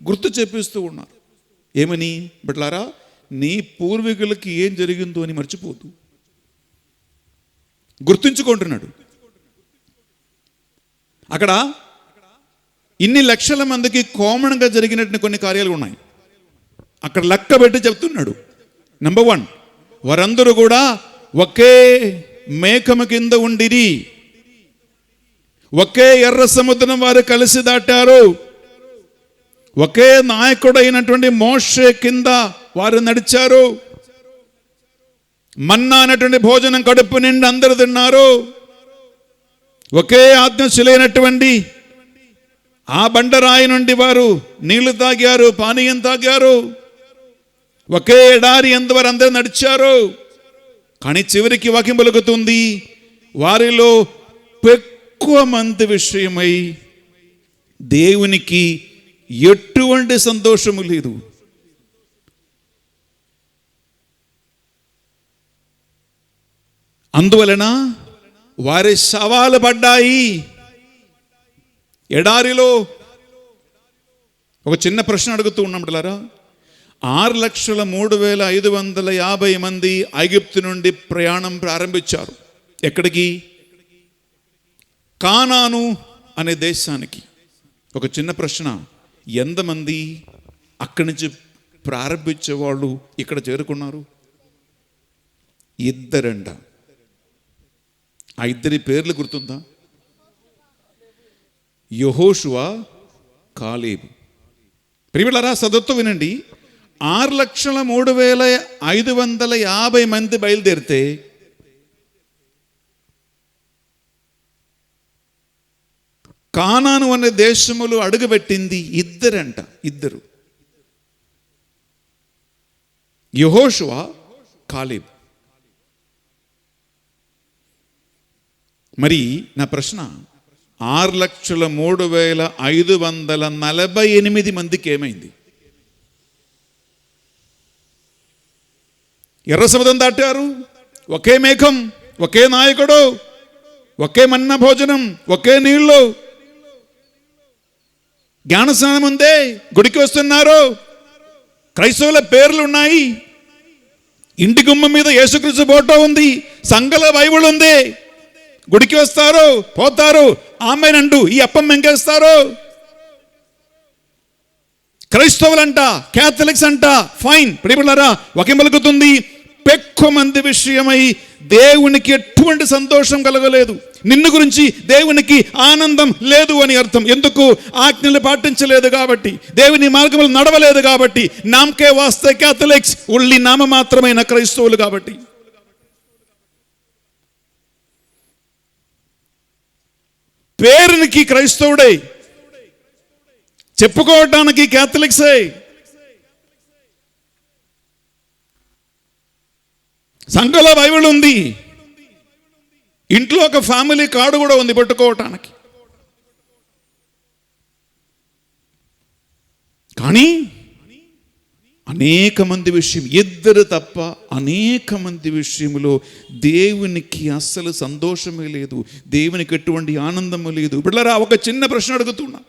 గుర్తు చెప్పిస్తూ ఉన్నారు. ఏమని? బిడ్డలారా, నీ పూర్వీకులకి ఏం జరిగిందో అని మర్చిపోతూ గుర్తుంచుకుంటున్నాడు. అక్కడ ఇన్ని లక్షల మందికి కామన్గా జరిగినట్టు కొన్ని కార్యాలు ఉన్నాయి. అక్కడ లెక్క పెట్టి చెప్తున్నాడు. నంబర్ 1, వారందరూ కూడా ఒకే మేకము కింద ఉండిరి, ఒకే ఎర్ర సముద్రం వారు కలిసి దాటారు, ఒకే నాయకుడైనటువంటి మోషే కింద వారు నడిచారు, మన్నా అనేటువంటి భోజనం కడుపు నిండి అందరూ తిన్నారు, ఒకే ఆజ్ఞశీలైనటువంటి ఆ బండరాయి నుండి వారు నీళ్లు తాగారు, పానీయం తాగారు, ఒకే ఎడారి ఎందు వారు అందరూ నడిచారు. కానీ చివరికి వాక్యం పలుకుతుంది, వారిలో ఎక్కువ మంది విషయమై దేవునికి ఎటువంటి సంతోషము లేదు. అందువలన వారి శవాలు పడ్డాయి ఎడారిలో. ఒక చిన్న ప్రశ్న అడుగుతూ ఉన్నాం. 6,03,550 మంది ఐగుప్తు నుండి ప్రయాణం ప్రారంభించారు. ఎక్కడికి? కానాను అనే దేశానికి. ఒక చిన్న ప్రశ్న, ఎంతమంది అక్కడి నుంచి ప్రారంభించే వాళ్ళు ఇక్కడ చేరుకున్నారు? 2. ఆ 2 పేర్లు గుర్తుందా? యెహోషువ, కాలేబు. ప్రియమిత్రులారా, సదత్తు వినండి. 6,03,550 మంది బయలుదేరితే కానాను అనే దేశములు అడుగుపెట్టింది 2. యెహోషువ, కాలేబు. మరి నా ప్రశ్న, 6,03,548 మందికి ఏమైంది? ఎర్ర సముద్రం దాటారు, ఒకే మేఘం, ఒకే నాయకుడు, ఒకే మన్నా భోజనం, ఒకే నీళ్లు, జ్ఞానస్నానం ఉందే, గుడికి వస్తున్నారు, క్రైస్తవుల పేర్లు ఉన్నాయి, ఇంటి గుమ్మం మీద యేసుక్రీస్తు ఫోటో ఉంది, సంఘల బైబిల్ ఉంది, గుడికి వస్తారు, పోతారు, ఆమేనంటూ ఈ అప్పం మెంకేస్తారు. క్రైస్తవులంట, క్యాథలిక్స్ అంట, ఫైన్. ప్రియమిత్రులారా, వాక్యం పలుకుతుంది, ఎక్కువ మంది విషయమై దేవునికి ఎటువంటి సంతోషం కలగలేదు. నిన్ను గురించి దేవునికి ఆనందం లేదు అని అర్థం. ఎందుకు? ఆజ్ఞలు పాటించలేదు కాబట్టి, దేవుని మార్గములు నడవలేదు కాబట్టి, నామకే వాస్తే క్యాథలిక్స్, ఉల్లి నామ మాత్రమైన క్రైస్తవులు కాబట్టి. పేరునికి క్రైస్తవుడే, చెప్పుకోవటానికి క్యాథలిక్సే. సంఘంలో బైబిల్ ఉంది, ఇంట్లో ఒక ఫ్యామిలీ కార్డు కూడా ఉంది పెట్టుకోవటానికి. కానీ అనేక మంది విషయం, 2 తప్ప అనేక మంది విషయంలో దేవునికి అస్సలు సంతోషమే లేదు, దేవునికి ఎటువంటి ఆనందము లేదు. బిడ్డలారా, ఒక చిన్న ప్రశ్న అడుగుతున్నా.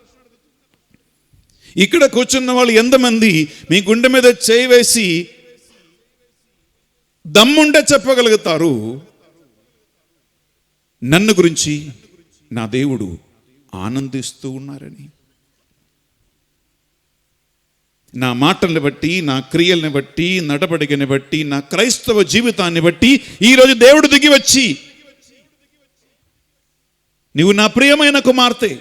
ఇక్కడ కూర్చున్న వాళ్ళు ఎంతమంది మీ గుండె మీద చేయి వేసి దమ్ముంటే చెప్పగలుగుతారు, నన్ను గురించి నా దేవుడు ఆనందిస్తూ ఉన్నారని? నా మాటల్ని బట్టి, నా క్రియల్ని బట్టి, నడవడికని బట్టి, నా క్రైస్తవ జీవితాన్ని బట్టి ఈరోజు దేవుడు దిగి వచ్చి, నువ్వు నా ప్రియమైన కుమార్తె,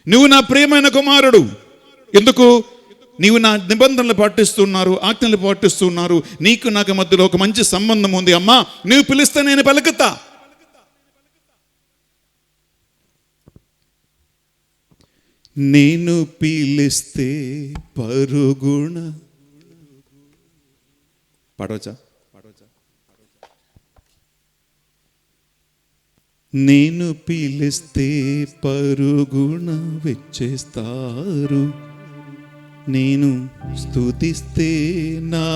నువ్వు నా ప్రియమైన కుమారుడు, ఎందుకు? నీవు నా నిబంధనలు పాటిస్తున్నారు, ఆజ్ఞలు పాటిస్తున్నారు, నీకు నాకు మధ్యలో ఒక మంచి సంబంధం ఉంది. అమ్మా, నువ్వు పిలిస్తే నేను పలుకుతా. నేను పిలిస్తే పరుగుణ పాడవచ్చా? నేను పిలిస్తే పరుగుణ వచ్చేస్తారు, నేను స్తుతిస్తే నా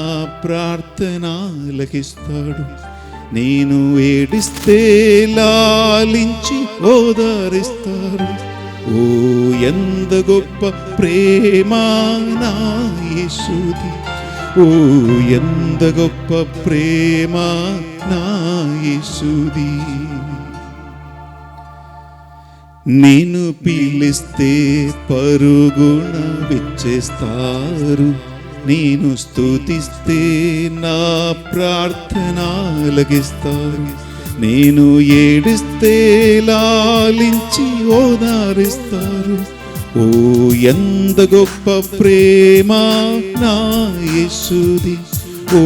ప్రార్థన ఆలకిస్తాడు, నేను ఏడిస్తే లాలించి ఓదారిస్తాడు. ఓ ఎంత గొప్ప ప్రేమ నా యేసుది, ఓ ఎంత గొప్ప ప్రేమ నా యేసుది. నేను పిలిస్తే పరుగున విచ్చేస్తారు, నేను స్తుతిస్తే నా ప్రార్థన ఆలకిస్తారు, నేను ఏడిస్తే లాలించి ఓదారిస్తారు. ఓ ఎంత గొప్ప ప్రేమ నా యేసుది, ఓ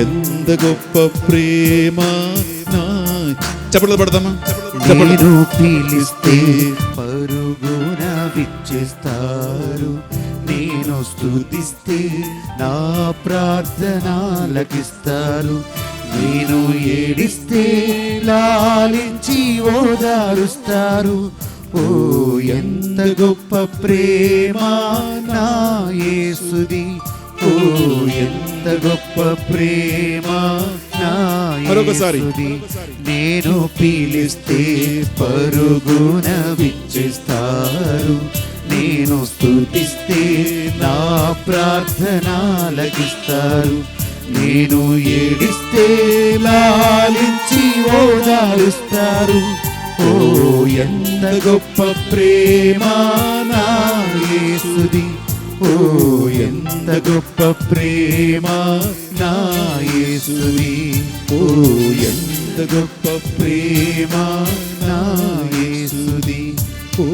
ఎంత గొప్ప ప్రేమ నా. చప్పట్లు పడదామా? నేను పిలిస్తే పరుగున విచ్చేస్తారు, నేను స్తుతిస్తే నా ప్రార్థన ఆలకిస్తారు, నేను ఏడిస్తే లాలించి ఓదారుస్తారు. ఓ ఎంత గొప్ప ప్రేమ నా యేసుది, ఓ ఎంత గొప్ప ప్రేమ నా యేసుది. నేను పిలిస్తే పరుగున విచ్చేస్తారు, నేను స్తుతిస్తే నా ప్రార్థన ఆలకిస్తారు, నేను ఏడిస్తే లాలించి ఓదారుస్తారు. ఓ ఎంత గొప్ప ప్రేమ నా యేసుది, ఓ ఎంత గొప్ప ప్రేమ నా యేసుది, ఓ ఎంత గొప్ప ప్రేమ నా యేసుది, ఓ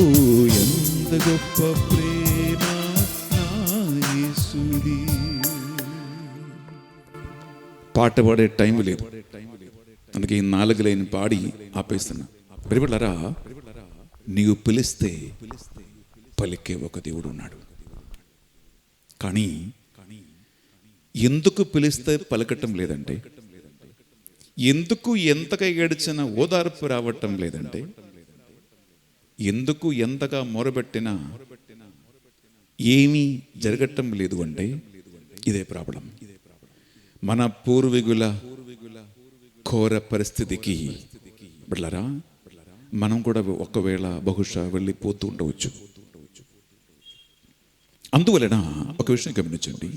ఎంత గొప్ప ప్రేమ నా యేసుది. పాట పాడే టైం లేదు, అందుకే ఈ 4 లైన్ పాడి ఆపేస్తున్నా. ప్రియబిడ్డలారా, నీవు పిలిస్తే పలికే ఒక దేవుడు ఉన్నాడు. కానీ ఎందుకు పిలిస్తే పలకటం లేదంటే, ఎందుకు ఎంతగా ఏడ్చినా ఓదార్పు రావటం లేదంటే, ఎందుకు ఎంతగా మొరబెట్టినా ఏమీ జరగటం లేదు అంటే ఇదే ప్రాబ్లం. మన పూర్వీకుల ఘోర పరిస్థితికి బిడ్డలారా మనం కూడా ఒకవేళ బహుశా వెళ్ళిపోతూ ఉండవచ్చు. అందువలన ఒక విషయం గమనించండి,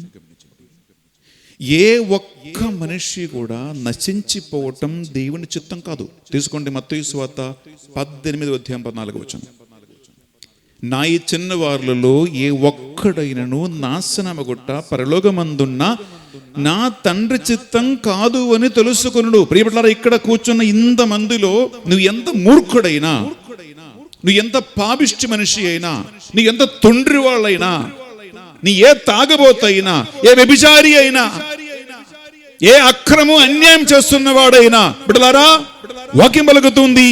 ఏ ఒక్క మనిషి కూడా నశించిపోవటం దేవుని చిత్తం కాదు. తీసుకోండి మత్తయి సువార్త 18:14. నా ఈ చిన్న వారులలో ఏ ఒక్కడైనను నాశనమగుట్ట పరలోకమందున్న నా తండ్రి చిత్తం కాదు అని తెలుసుకొనుడు. ప్రియబిడ్డలారా, ఇక్కడ కూర్చున్న ఇంతమందిలో నువ్వు ఎంత మూర్ఖుడైనా, నువ్వు ఎంత పాపిష్టి మనిషి అయినా, నీ ఎంత తొండ్రి వాళ్ళైనా, నీ ఏ తాగబోతైనా, ఏ వ్యభిచారి అయినా, ఏ అక్రమం అన్యాయం చేస్తున్నవాడైనా, బిడ్డలారా వాక్యం పలుకుతుంది,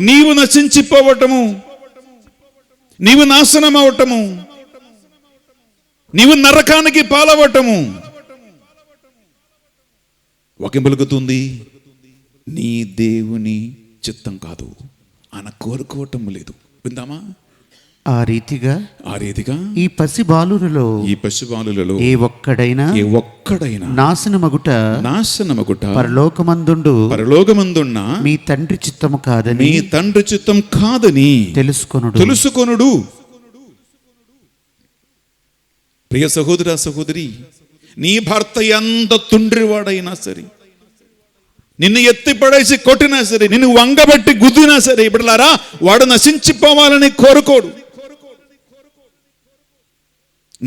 నీవు నశించిపోవటము, నీవు నాశనం అవటము, నీవు నరకానికి పాలవటము వాక్యం పలుకుతుంది, నీ దేవుని చిత్తం కాదు, ఆయన కోరుకోవటం లేదు. విందామా? ఆ రీతిగా ఈ పసిబాలులలో ఏ ఒక్కడైనా నాశనమగుట పరలోకమందున్న మీ తండ్రి చిత్తము కాదని తెలుసుకొనుడు. ప్రియ సహోదర సహోదరి, నీ భర్త ఎంత తుండ్రివాడైనా సరే, నిన్ను ఎత్తిపడేసి కొట్టినా సరే, నిన్ను వంగబట్టి గుద్దినా సరే, బిడ్డలారా వాడు నశించిపోవాలని కోరుకోడు.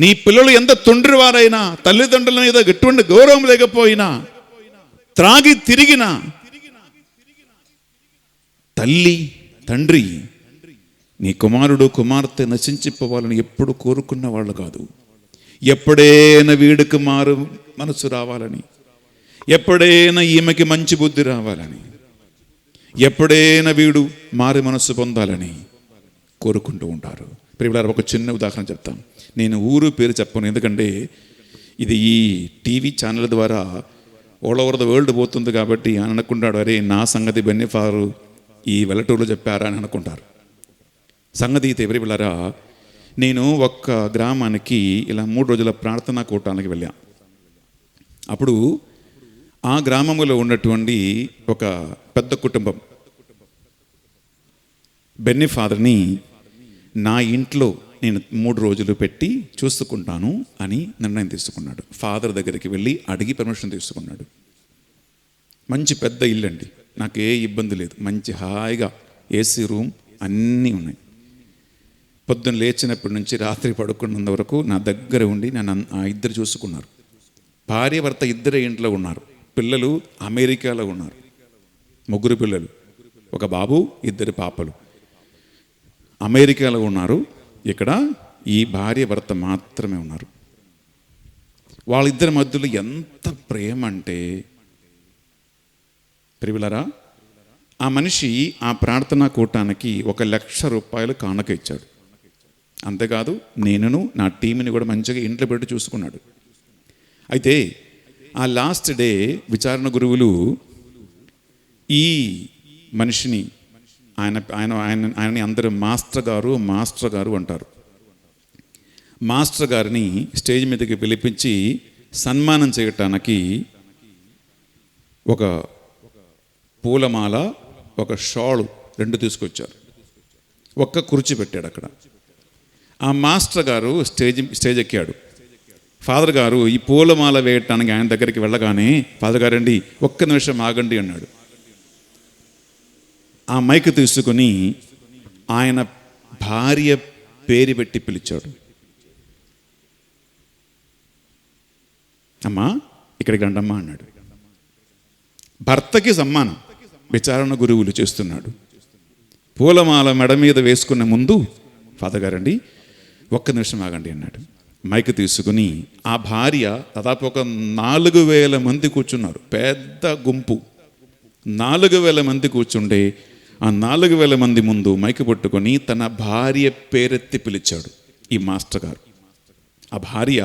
నీ పిల్లలు ఎంత తుండ్రివారైనా, తల్లిదండ్రుల మీద ఎటువంటి గౌరవం లేకపోయినా, త్రాగి తిరిగినా, తల్లి తండ్రి నీ కుమారుడు కుమార్తె నశించిపోవాలని ఎప్పుడు కోరుకున్న వాళ్ళు కాదు. ఎప్పుడైనా వీడికి మారు మనసు రావాలని, ఎప్పుడైనా ఈమెకి మంచి బుద్ధి రావాలని, ఎప్పుడైనా వీడు మారి మనసు పొందాలని కోరుకుంటూ ఉంటారు. ప్రియులారా, ఒక చిన్న ఉదాహరణ చెప్తాను. నేను ఊరు పేరు చెప్పను, ఎందుకంటే ఇది ఈ టీవీ ఛానల్ ద్వారా ఆల్ ఓవర్ ద వరల్డ్ పోతుంది కాబట్టి అని అనుకుంటాడు, అరే నా సంగతి బెన్నిఫారు ఈ వెల్లటూరులో చెప్పారా అని అనుకుంటారు. సంగతి అయితే ప్రియులారా, నేను ఒక్క గ్రామానికి ఇలా 3 రోజుల ప్రార్థనా కూటానికి వెళ్ళా. అప్పుడు ఆ గ్రామంలో ఉన్నటువంటి ఒక పెద్ద కుటుంబం బెన్నీ ఫాదర్ని నా ఇంట్లో నేను 3 రోజులు పెట్టి చూసుకుంటాను అని నిర్ణయం తీసుకున్నాడు. ఫాదర్ దగ్గరికి వెళ్ళి అడిగి పర్మిషన్ తీసుకున్నాడు. మంచి పెద్ద ఇల్లు అండి, నాకు ఏ ఇబ్బంది లేదు, మంచి హాయిగా ఏసీ రూమ్ అన్నీ ఉన్నాయి. పొద్దున్న లేచినప్పటి నుంచి రాత్రి పడుకున్నంత వరకు నా దగ్గర ఉండి నన్ను ఆ ఇద్దరు చూసుకున్నారు. భార్య భర్త ఇద్దరే ఇంట్లో ఉన్నారు. పిల్లలు అమెరికాలో ఉన్నారు, 3 పిల్లలు, ఒక బాబు 2 పాపలు అమెరికాలో ఉన్నారు. ఇక్కడ ఈ భార్య భర్త మాత్రమే ఉన్నారు. వాళ్ళిద్దరి మధ్యలో ఎంత ప్రేమ అంటే ప్రియులారా, ఆ మనిషి ఆ ప్రార్థనా కూటానికి 1,00,000 రూపాయలు కానుక ఇచ్చాడు. అంతేకాదు నేనును నా టీంని కూడా మంచిగా ఇంట్లో పెట్టి చూసుకున్నాడు. అయితే ఆ లాస్ట్ డే విచారణ గురువులు ఈ మనిషిని ఆయనని అందరూ మాస్టర్ గారు అంటారు. మాస్టర్ గారిని స్టేజ్ మీదకి పిలిపించి సన్మానం చేయటానికి ఒక పూలమాల, ఒక షాలు 2 తీసుకొచ్చారు. ఒక్క కుర్చీ పెట్టాడు అక్కడ. ఆ మాస్టర్ గారు స్టేజ్ ఎక్కాడు. ఫాదర్ గారు ఈ పూలమాల వేయటానికి ఆయన దగ్గరికి వెళ్ళగానే, ఫాదర్ గారండి ఒక్క నిమిషం ఆగండి అన్నాడు. ఆ మైక్ తీసుకుని ఆయన భార్య పేరు పెట్టి పిలిచాడు. అమ్మా ఇక్కడికి రండమ్మా అన్నాడు. భర్తకి సమ్మానం విచారణ గురువులు చేస్తున్నాడు. పూలమాల మెడ మీద వేసుకునే ముందు, ఫాదర్ గారండి ఒక్క నిమిషం ఆగండి అన్నాడు. మైక్ తీసుకుని ఆ భార్య దాదాపు ఒక 4,000 మంది కూర్చున్నారు, పెద్ద గుంపు, 4,000 మంది కూర్చుండే ఆ 4,000 మంది ముందు మైక్ పట్టుకొని తన భార్య పేరెత్తి పిలిచాడు ఈ మాస్టర్ గారు. ఆ భార్య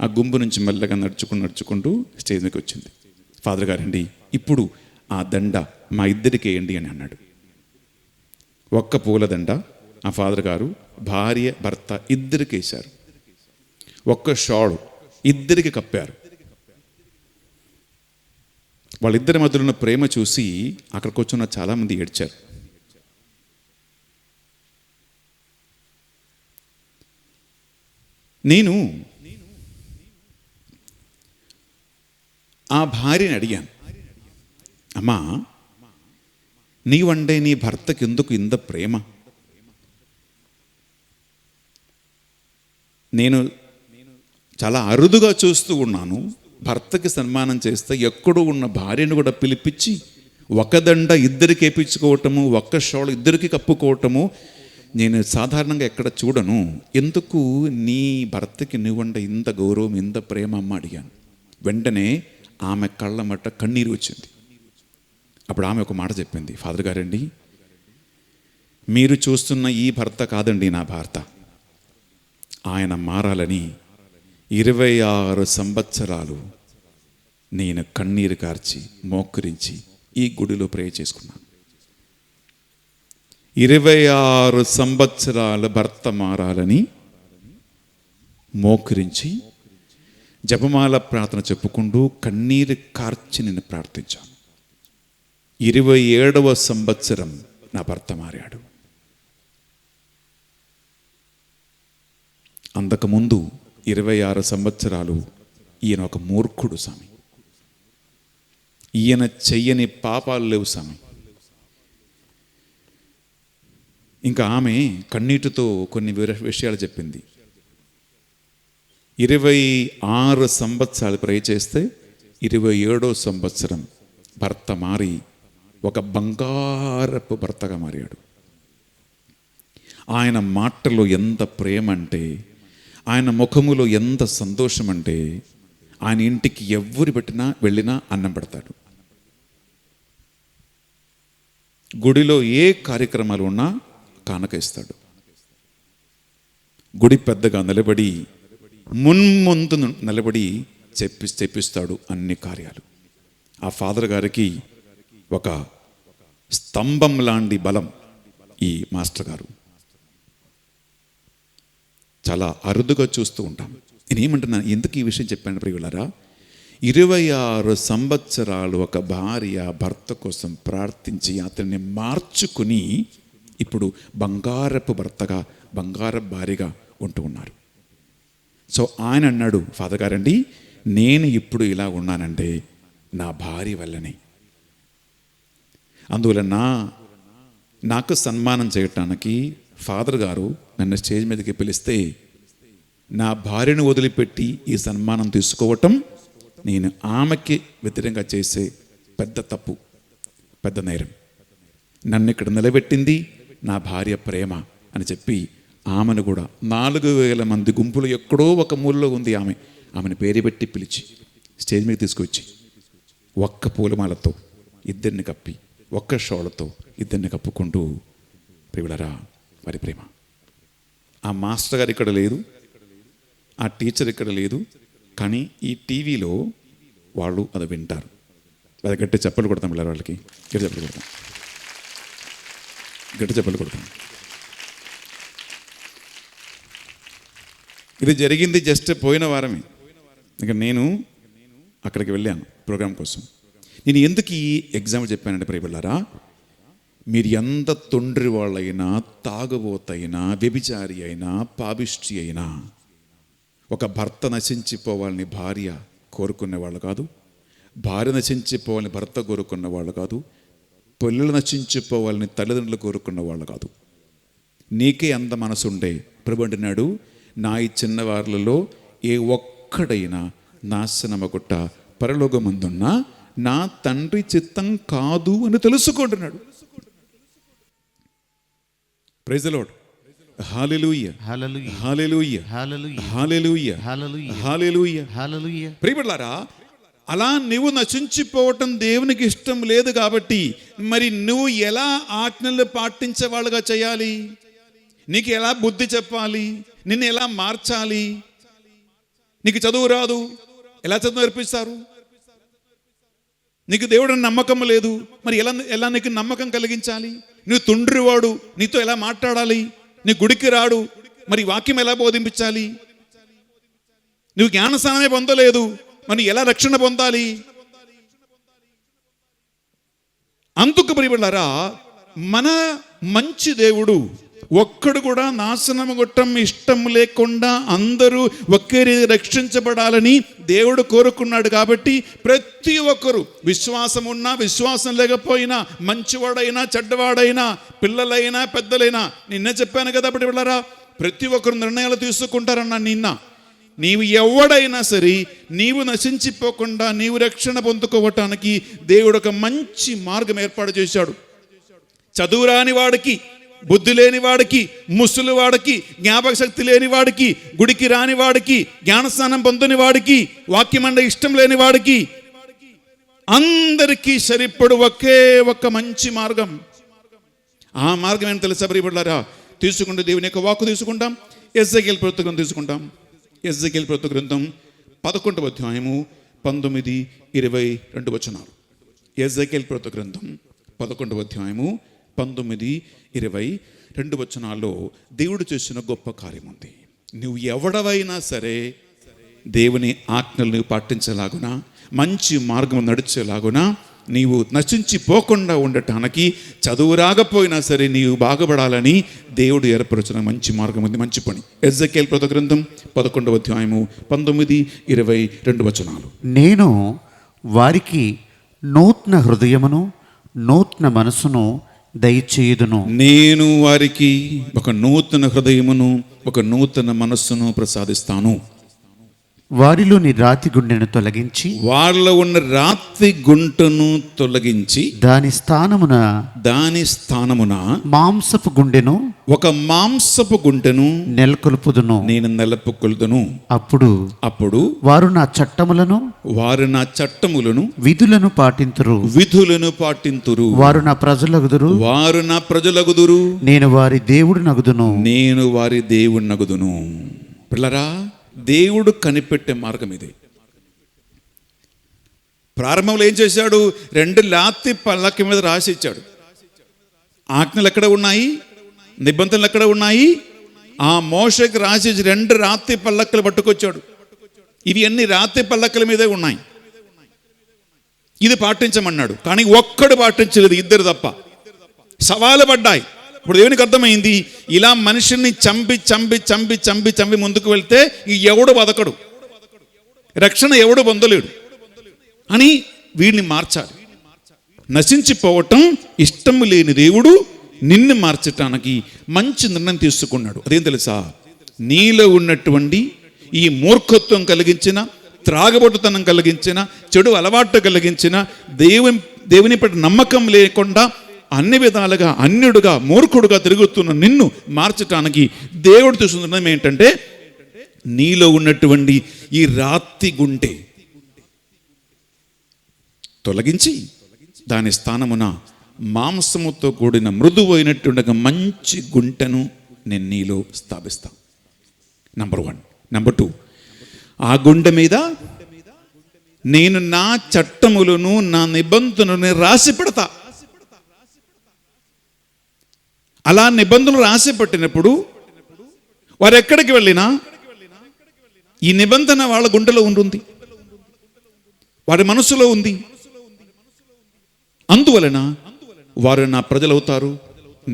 ఆ గుంపు నుంచి మెల్లగా నడుచుకుంటూ స్టేజ్ మీదకి వచ్చింది. ఫాదర్ గారండి ఇప్పుడు ఆ దండ మా ఇద్దరికి వేయండి అని అన్నాడు. ఒక్క పూలదండ ఆ ఫాదర్ గారు భార్య భర్త ఇద్దరికి వేశారు. ఒక్క షాడు ఇద్దరికి కప్పారు. వాళ్ళిద్దరి మధ్యలో ఉన్న ప్రేమ చూసి అక్కడికి వచ్చిన చాలామంది ఏడ్చారు. నేను ఆ భార్యని అడిగాను, అమ్మా నీవంటే నీ భర్తకి ఎందుకు ఇంత ప్రేమ? నేను చాలా అరుదుగా చూస్తూ ఉన్నాను, భర్తకి సన్మానం చేస్తే ఎక్కడో ఉన్న భార్యను కూడా పిలిపించి ఒక దండ ఇద్దరికి వేయించుకోవటము, ఒక్క షాల్ ఇద్దరికి కప్పుకోవటము నేను సాధారణంగా ఎక్కడ చూడను. ఎందుకు నీ భర్తకి నువ్వంటే ఇంత గౌరవం, ఇంత ప్రేమ అమ్మ అడిగాను. వెంటనే ఆమె కళ్ళ మట్ట కన్నీరు వచ్చింది. అప్పుడు ఆమె ఒక మాట చెప్పింది, ఫాదర్ గారండి మీరు చూస్తున్న ఈ భర్త కాదండి నా భర్త. ఆయన మారాలని 26 సంవత్సరాలు నేను కన్నీరు కార్చి మోకరించి ఈ గుడిలో ప్రే చేసుకున్నాను. 26 సంవత్సరాల భర్త మారాలని మోకరించి జపమాల ప్రార్థన చెప్పుకుంటూ కన్నీరు కార్చి నేను ప్రార్థించాను. 27వ సంవత్సరం నా భర్త మారాడు. అంతకుముందు 26 సంవత్సరాలు ఈయన ఒక మూర్ఖుడు స్వామి, ఈయన చెయ్యని పాపాలు లేవు స్వామి. ఇంకా ఆమె కన్నీటితో కొన్ని విషయాలు చెప్పింది. 26 సంవత్సరాలు ప్రే చేస్తే 27వ సంవత్సరం భర్త మారి ఒక బంగారపు భర్తగా మారాడు. ఆయన మాటలో ఎంత ప్రేమ అంటే, ఆయన ముఖములో ఎంత సంతోషం అంటే, ఆయన ఇంటికి ఎవరు వెళ్ళినా అన్నం పెడతాడు. గుడిలో ఏ కార్యక్రమాలు ఉన్నా కానుక ఇస్తాడు. గుడి పెద్దగా నిలబడి ముందు నిలబడి చెప్పిస్తాడు అన్ని కార్యాలు. ఆ ఫాదర్ గారికి ఒక స్తంభం లాంటి బలం ఈ మాస్టర్ గారు. చాలా అరుదుగా చూస్తూ ఉంటాం. నేనేమంటున్నాను, ఎందుకు ఈ విషయం చెప్పాను ప్రియులారా? 26 సంవత్సరాలు ఒక భార్య భర్త కోసం ప్రార్థించి అతన్ని మార్చుకుని ఇప్పుడు బంగారపు భర్తగా, బంగారపు భార్యగా ఉంటూ ఉన్నారు. సో ఆయన అన్నాడు, ఫాదర్ గారండి, నేను ఇప్పుడు ఇలా ఉన్నానంటే నా భార్య వల్లనే. అందువలన నాకు సన్మానం చేయటానికి ఫాదర్ గారు నన్ను స్టేజ్ మీదకి పిలిస్తే నా భార్యను వదిలిపెట్టి ఈ సన్మానం తీసుకోవటం నేను ఆమెకి వ్యతిరేకంగా చేసే పెద్ద తప్పు, పెద్ద నేరం. నన్ను ఇక్కడ నిలబెట్టింది నా భార్య ప్రేమ అని చెప్పి ఆమెను కూడా 4,000 మంది గుంపులు ఎక్కడో ఒక మూలలో ఉంది ఆమెను పేరు పెట్టి పిలిచి స్టేజ్ మీద తీసుకొచ్చి ఒక్క పూలమాలతో ఇద్దరిని కప్పి, ఒక్క షోలతో ఇద్దరిని కప్పుకుంటూ, ప్రియులరా వారి ప్రేమ. ఆ మాస్టర్ గారు ఇక్కడ లేదు, ఆ టీచర్ ఇక్కడ లేదు, కానీ ఈ టీవీలో వాళ్ళు అది వింటారు. అది గట్టి చెప్పలు కొడతాం పిల్లలు, వాళ్ళకి గట్టి చెప్పలు కొడతాం, గట్టి చెప్పలు కొడతాం. ఇది జరిగింది జస్ట్ పోయిన వారమే. ఇక నేను అక్కడికి వెళ్ళాను ప్రోగ్రాం కోసం. నేను ఎందుకు ఈ ఎగ్జాంపుల్ చెప్పానంటే ప్రియబిళ్ళారా, మీరు ఎంత తొండ్రి వాళ్ళైనా, తాగుబోతైనా, వ్యభిచారి అయినా, పాపిష్టి అయినా, ఒక భర్త నశించిపోవాలని భార్య కోరుకునే వాళ్ళు కాదు, భార్య నశించిపోవాలని భర్త కోరుకున్న వాళ్ళు కాదు, పిల్లలు నశించిపోవాలని తల్లిదండ్రులు కోరుకున్న వాళ్ళు కాదు. నీకే అంత మనసుండే ప్రభు అంటున్నాడు, నా ఈ చిన్నవారులలో ఏ ఒక్కడైనా నాశనమగుట్ట పరలోకమందున్న నా తండ్రి చిత్తం కాదు అని తెలుసుకుంటున్నాడు. Praise the Lord. Hallelujah, hallelujah, hallelujah, hallelujah, hallelujah, hallelujah, hallelujah, hallelujah. ప్రియబిడ్డలారా, అలా నువ్వు నశించిపోవటం దేవునికి ఇష్టం లేదు కాబట్టి మరి నువ్వు ఎలా ఆజ్ఞలు పాటించే వాళ్ళుగా చేయాలి? నీకు ఎలా బుద్ధి చెప్పాలి? నిన్ను ఎలా మార్చాలి? నీకు చదువు రాదు, ఎలా చదువు నేర్పిస్తారు? నీకు దేవుడు నమ్మకం లేదు, మరి ఎలా నీకు నమ్మకం కలిగించాలి? నువ్వు తుండ్రివాడు, నీతో ఎలా మాట్లాడాలి? నీ గుడికి రాడు, మరి వాక్యం ఎలా బోధించాలి? నువ్వు జ్ఞానస్నానమే పొందలేదు, మరి ఎలా రక్షణ పొందాలి? అందుకు ప్రియబిడ్డలారా, మన మంచి దేవుడు ఒక్కడు కూడా నాశనము గొట్టం ఇష్టం లేకుండా అందరూ ఒకే రీతి రక్షించబడాలని దేవుడు కోరుకున్నాడు. కాబట్టి ప్రతి ఒక్కరు విశ్వాసం ఉన్నా విశ్వాసం లేకపోయినా, మంచివాడైనా చెడ్డవాడైనా, పిల్లలైనా పెద్దలైనా, నిన్నే చెప్పాను కదా అప్పుడు వెళ్ళారా, ప్రతి ఒక్కరు నిర్ణయాలు తీసుకుంటారన్నా. నీవు ఎవడైనా సరే నీవు నశించిపోకుండా నీవు రక్షణ పొందుకోవటానికి దేవుడు ఒక మంచి మార్గం ఏర్పాటు చేశాడు. చదువు రాని వాడికి, బుద్ధి లేని వాడికి, ముసలి వాడికి, జ్ఞాపక శక్తి లేని వాడికి, గుడికి రాని వాడికి, జ్ఞానస్నానం పొందని వాడికి, వాక్యం అంటే ఇష్టం లేని వాడికి, అందరికీ సరిపడు ఒకే ఒక్క మంచి మార్గం. ఆ మార్గం ఏంటో తెలుసా ప్రియబిడ్డలారా? తీసుకుంటే దేవుని యొక్క వాక్కు తీసుకుంటాం. ఎస్ఐకేల్ ప్రవక్త గ్రంథం తీసుకుంటాం. ఎస్ఐకేల్ ప్రవక్త గ్రంథం 11వ అధ్యాయము 19, 22 వచనాలు. ఎస్ఐకేల్ ప్రవక్త గ్రంథం 11వ అధ్యాయము 19, 22 వచనాల్లో దేవుడు చేసిన గొప్ప కార్యం ఉంది. నువ్వు ఎవడవైనా సరే దేవుని ఆజ్ఞలు నువ్వు పాటించేలాగున, మంచి మార్గం నడిచేలాగున, నీవు నశించిపోకుండా ఉండటానికి, చదువు రాకపోయినా సరే నీవు బాగుపడాలని దేవుడు ఏర్పరచిన మంచి మార్గం ఉంది, మంచి పని. ఎస్ఐకేల్ ప్రవక్త గ్రంథం 11వ అధ్యాయము 19, 22 వచనాలు. నేను వారికి నూతన హృదయమును నూతన మనసును దయచేయుదును. నేను వారికి ఒక నూతన హృదయమును ఒక నూతన మనస్సును ప్రసాదిస్తాను. వారిలోని రాతి గుండెను తొలగించి, వారిలో ఉన్న రాతి గుంటను తొలగించి దాని స్థానమున మాంసపు గుండెను, ఒక మాంసపు గుంటెను నెలకొల్పుదును, నేను నెలకొల్పుదును. అప్పుడు వారు నా చట్టములను విధులను పాటింతురు. వారు నా ప్రజలగుదురు. నేను వారి దేవుడు నగుదును. పిల్లరా, దేవుడు కనిపెట్టే మార్గం ఇది. ప్రారంభంలో ఏం చేశాడు? 2 లాతి పల్లకి మీద రాసి ఇచ్చాడు. ఆజ్ఞలు ఎక్కడ ఉన్నాయి, నిబంధనలు ఎక్కడ ఉన్నాయి? ఆ మోషకి రాసి 2 రాతి పల్లక్కలు పట్టుకొచ్చాడు. ఇవి అన్ని రాతి పల్లక్కల మీదే ఉన్నాయి. ఇది పాటించమన్నాడు, కానీ ఒక్కడు పాటించలేదు, 2 తప్ప. సవాలు పడ్డాయి. ఇప్పుడు దేవునికి అర్థమైంది, ఇలా మనిషిని చంపి చంపి చంపి చంపి చంపి ముందుకు వెళ్తే ఎవడు బతకడు, రక్షణ ఎవడు పొందలేడు అని వీడిని మార్చాలి. నశించిపోవటం ఇష్టం లేని దేవుడు నిన్ను మార్చటానికి మంచి నిర్ణయం తీసుకున్నాడు. అదేం తెలుసా? నీలో ఉన్నటువంటి ఈ మూర్ఖత్వం కలిగించిన, త్రాగబోటుతనం కలిగించిన, చెడు అలవాటు కలిగించిన, దేవుని పట్ల నమ్మకం లేకుండా అన్ని విధాలుగా అన్యుడుగా మూర్ఖుడుగా తిరుగుతున్న నిన్ను మార్చటానికి దేవుడు తీసుకున్న నిర్ణయం ఏంటంటే, నీలో ఉన్నటువంటి ఈ రాతి గుంటె తొలగించి దాని స్థానమున మాంసముతో కూడిన మృదువైనటువంటి మంచి గుంటను నేను నీలో స్థాపిస్తా. నంబర్ 1. నంబర్ 2, ఆ గుండె మీద నేను నా చట్టములను నా నిబంధనలను రాసి పెడతా. అలా నిబంధనలు రాసి పెట్టినప్పుడు వారు ఎక్కడికి వెళ్ళినా ఈ నిబంధన వాళ్ళ గుండెలో ఉంటుంది, వారి మనసులో ఉంది. అందువలన వారు నా ప్రజలు అవుతారు,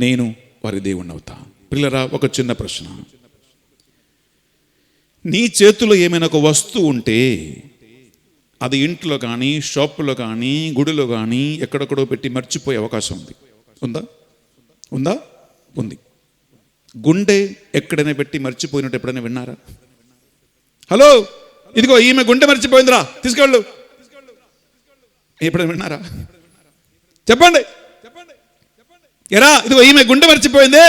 నేను వారి దేవుణ్ణి అవుతా. పిల్లరా, ఒక చిన్న ప్రశ్న. నీ చేతిలో ఏమైనా ఒక వస్తువు ఉంటే అది ఇంట్లో కానీ, షాపులో కానీ, గుడిలో కానీ ఎక్కడెక్కడో పెట్టి మర్చిపోయే అవకాశం ఉంది. ఉందా? ఉందా? ఉంది. గుండె ఎక్కడైనా పెట్టి మర్చిపోయినట్టు ఎప్పుడైనా విన్నారా? హలో, ఇదిగో ఈమె గుండె మర్చిపోయిందిరా, తీసుకెళ్ళు, ఎప్పుడైనా విన్నారా? చెప్పండి. ఎరా, ఇదిగో ఈమె గుండె మర్చిపోయింది,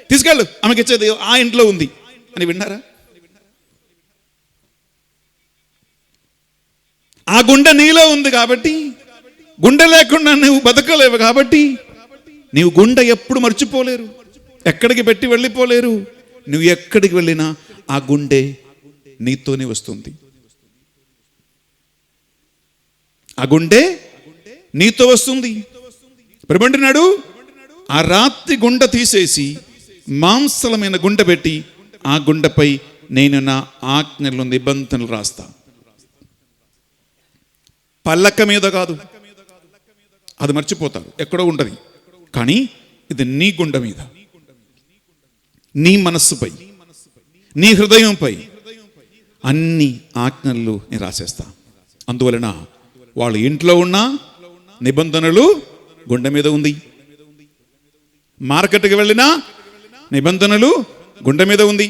తీసుకెళ్ళు, ఆమెకి ఇచ్చేది ఆ ఇంట్లో ఉంది అని విన్నారా? ఆ గుండె నీలో ఉంది కాబట్టి, గుండె లేకుండా నువ్వు బతకలేవు కాబట్టి, నీవు గుండె ఎప్పుడు మర్చిపోలేరు, ఎక్కడికి పెట్టి వెళ్ళిపోలేరు. నువ్వు ఎక్కడికి వెళ్ళినా ఆ గుండె నీతోనే వస్తుంది. ఆ గుండె నీతో వస్తుంది. ప్రభుంటున్నాడు, ఆ రాత్రి గుండె తీసేసి మాంసలమైన గుండె పెట్టి ఆ గుండెపై నేను నా ఆజ్ఞలు నిబంధనలు రాస్తా. పల్లక మీద కాదు, అది మర్చిపోతారు, ఎక్కడో ఉంటుంది. కానీ ఇది నీ గుండె మీద, నీ మనస్సుపై, నీ హృదయంపై అన్ని ఆజ్ఞలు నేను రాసేస్తా. అందువలన వాళ్ళ ఇంట్లో ఉన్న నిబంధనలు గుండె మీద ఉంది, మార్కెట్కి వెళ్ళినా నిబంధనలు గుండె మీద ఉంది,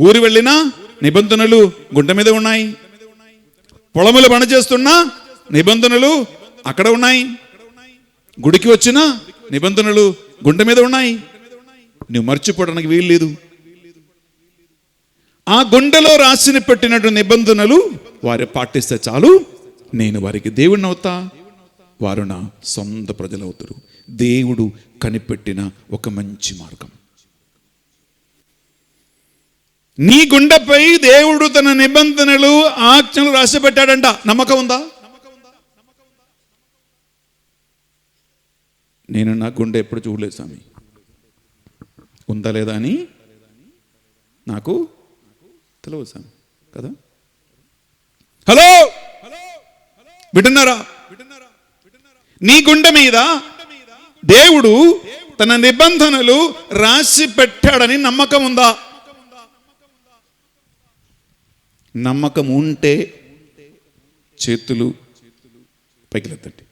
ఊరు వెళ్ళినా నిబంధనలు గుండె మీద ఉన్నాయి, పొలములు పని చేస్తున్నా నిబంధనలు అక్కడ ఉన్నాయి, గుడికి వచ్చిన నిబంధనలు గుండె మీద ఉన్నాయి. నువ్వు మర్చిపోవడానికి వీలు లేదు. ఆ గుండెలో రాసిన పెట్టినట్టు నిబంధనలు వారు పాటిస్తే చాలు, నేను వారికి దేవుడిని అవుతా, వారు నా సొంత ప్రజలు అవుతారు. దేవుడు కనిపెట్టిన ఒక మంచి మార్గం. నీ గుండెపై దేవుడు తన నిబంధనలు ఆజ్ఞలు రాసి పెట్టాడంట. నమ్మకం ఉందా? నేను నా గుండె ఎప్పుడు చూడలేదు స్వామి, ఉందా లేదా అని నాకు తెలియదు స్వామి కదా. హలో, వింటున్నారా? నీ గుండె మీద దేవుడు తన నిబంధనలు రాసి పెట్టాడని నమ్మకం ఉందా? నమ్మకం ఉంటే చేతులు పైకిలెత్తండి.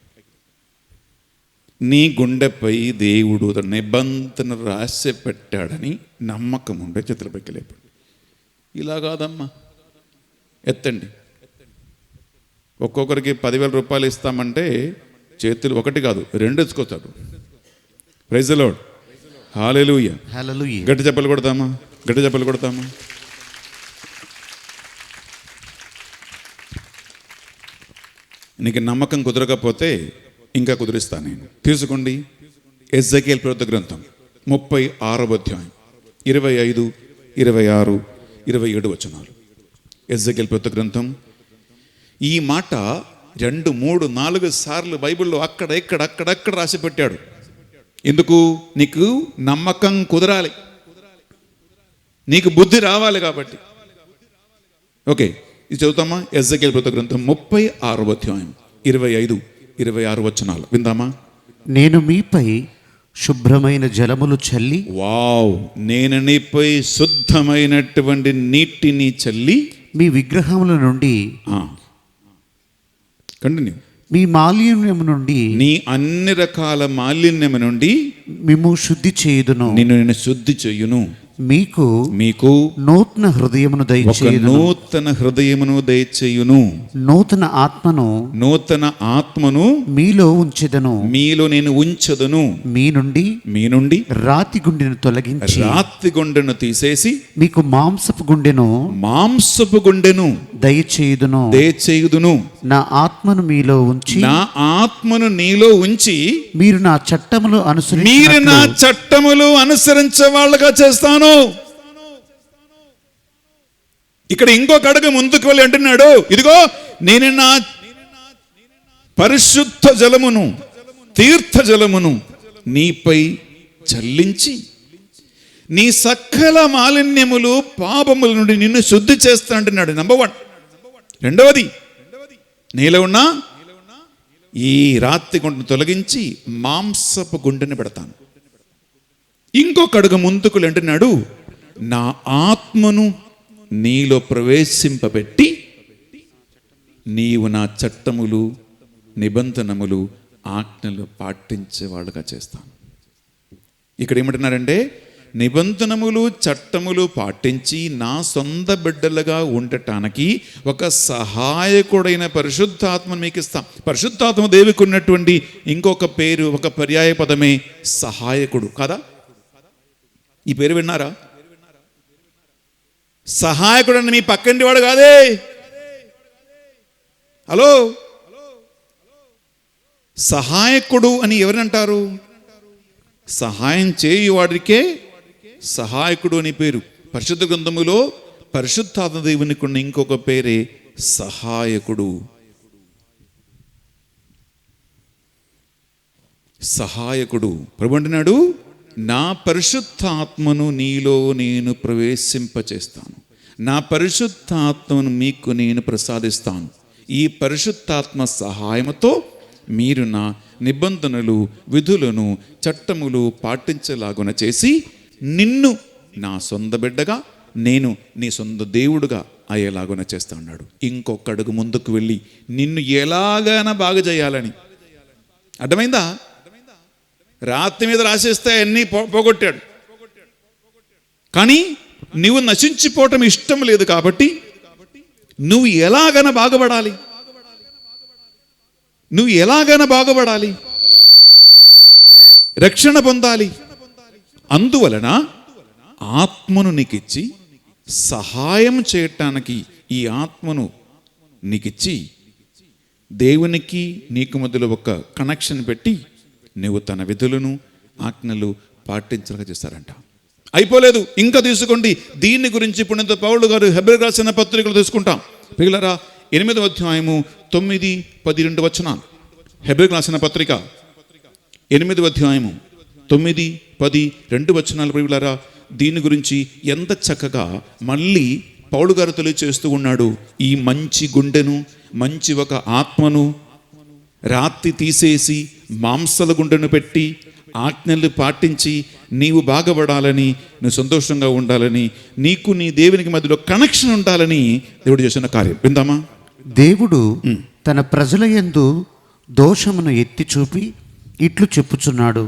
నీ గుండెపై దేవుడు తన నిబంధన రాసి పెట్టాడని నమ్మకం ఉంటే చేతులు పైకిలేపండి. ఇలా కాదమ్మా, ఎత్తండి. ఒక్కొక్కరికి 10,000 రూపాయలు ఇస్తామంటే చేతులు ఒకటి కాదు 2 ఎత్తుకొస్తాడు. Praise the Lord, hallelujah. హల్లెలూయా. గట్టి చెప్పలు కొడతామా? గట్టి చెప్పలు కొడతామా? నీకు నమ్మకం కుదరకపోతే ఇంకా కుదిరిస్తాను నేను. తీసుకోండి, ఎజ్జకేల్ ప్రవక్త గ్రంథం 36వ అధ్యాయం 25, 26, 27 వచనాలు. ఎజ్జకేల్ ప్రవక్త గ్రంథం. ఈ మాట 2, 3, 4 సార్లు బైబిల్లో అక్కడ ఇక్కడ అక్కడక్కడ రాసి పెట్టాడు. ఎందుకు? నీకు నమ్మకం కుదరాలి, నీకు బుద్ధి రావాలి కాబట్టి. ఓకే, ఇది చదువుతామా? ఎజ్జకేల్ ప్రవక్త గ్రంథం 36వ అధ్యాయం 25, 26 వచనాలు విందామా? నేను మీపై శుభ్రమైన జలములు చల్లి వావ్, నేను నీపై శుద్ధమైనటువంటి నీటిని చల్లి మీ విగ్రహముల నుండి కంటిన్యూ మీ మాలిన్యము నుండి నీ అన్ని రకాల మాలిన్యము నుండి మేము శుద్ధి చేయుదును. నేను శుద్ధి చెయ్యును. మీకు నూతన హృదయమును ఒక దయచేయుదును. నూతన హృదయమును దయచేయును. నూతన ఆత్మను మీలో ఉంచెదను. మీలో నేను ఉంచదును. మీ నుండి రాతి గుండెను తీసేసి మీకు మాంసపు గుండెను దయచేయుదును. నా ఆత్మను నీలో ఉంచి మీరు నా చట్టములు అనుసరించే వాళ్ళగా చేస్తాను. ఇక్కడ ఇంకొక అడుగు ముందుకు వెళ్ళి అంటున్నాడు, ఇదిగో నేను నా పరిశుద్ధ జలమును, తీర్థ జలమును నీపై చల్లించి నీ సకల మాలిన్యములు పాపముల నుండి నిన్ను శుద్ధి చేస్తా అంటున్నాడు. నంబర్ 1. రెండవది, నీలో ఉన్న ఈ రాతి గుండెను తొలగించి మాంసపు గుండెని పెడతాను. ఇంకొక అడుగు ముందుకు అంటున్నాడు, నా ఆత్మను నీలో ప్రవేశింపబెట్టి నీవు నా చట్టములు, నిబంధనములు, ఆజ్ఞలు పాటించేవాళ్ళుగా చేస్తాను. ఇక్కడ ఏమంటున్నారంటే, నిబంధనములు, చట్టములు పాటించి నా సొంత బిడ్డలుగా ఉండటానికి ఒక సహాయకుడైన పరిశుద్ధాత్మను మీకు ఇస్తాం. పరిశుద్ధాత్మ దేవునికి ఉన్నటువంటి ఇంకొక పేరు, ఒక పర్యాయ పదమే సహాయకుడు కదా. ఈ పేరు విన్నారా? సహాయకుడు అని మీ పక్కంటి వాడు కాదే. హలో, సహాయకుడు అని ఎవరంటారు? సహాయం చేయువాడికే సహాయకుడు అని పేరు. పరిశుద్ధ గ్రంథములో పరిశుద్ధాత్మ దేవునికి ఉన్న ఇంకొక పేరే సహాయకుడు. సహాయకుడు ప్రభు అంటున్నాడు, నా పరిశుద్ధాత్మను నీలో నేను ప్రవేశింపచేస్తాను. నా పరిశుద్ధాత్మను మీకు నేను ప్రసాదిస్తాను. ఈ పరిశుద్ధాత్మ సహాయంతో మీరు నా నిబంధనలు, విధులను, చట్టములు పాటించేలాగున చేసి నిన్ను నా సొంత బిడ్డగా, నేను నీ సొంత దేవుడుగా అయ్యేలాగున చేస్తా అన్నాడు. ఇంకొక అడుగు ముందుకు వెళ్ళి నిన్ను ఎలాగైనా బాగా చేయాలని. అర్థమైందా? రాత్రి మీద రాసేస్తే అన్నీ పోగొట్టాడు, కానీ నువ్వు నశించిపోవటం ఇష్టం లేదు కాబట్టి నువ్వు ఎలాగైనా బాగుపడాలి, రక్షణ పొందాలి. అందువలన ఆత్మను నీకిచ్చి సహాయం చేయటానికి ఈ ఆత్మను నీకిచ్చి దేవునికి నీకు మధ్యలో ఒక కనెక్షన్ పెట్టి నువ్వు తన విధులను, ఆజ్ఞలు పాటించగా చేస్తారంట. అయిపోలేదు, ఇంకా తీసుకోండి. దీని గురించి పుణ్యత పౌలు గారు హెబ్రీ రాసిన పత్రికలు తీసుకుంటాం. పిల్లరా, 8వ అధ్యాయము 9, 12 వచనాలు. హెబ్రీ రాసిన పత్రిక 8వ అధ్యాయము 9, 10, 2 వచనాలు. పిల్లరా, దీని గురించి ఎంత చక్కగా మళ్ళీ పౌలు గారు తెలియచేస్తూ ఉన్నాడు. ఈ మంచి గుండెను, మంచి ఒక ఆత్మను రాత్రి తీసేసి మాంసల గుండెను పెట్టి ఆజ్ఞలు పాటించి నీవు బాగుపడాలని, నువ్వు సంతోషంగా ఉండాలని, నీకు నీ దేవునికి మధ్యలో కనెక్షన్ ఉండాలని దేవుడు చేసిన కార్యం విందామా? దేవుడు తన ప్రజల యందు దోషమును ఎత్తి చూపి ఇట్లు చెప్పుచున్నాడు.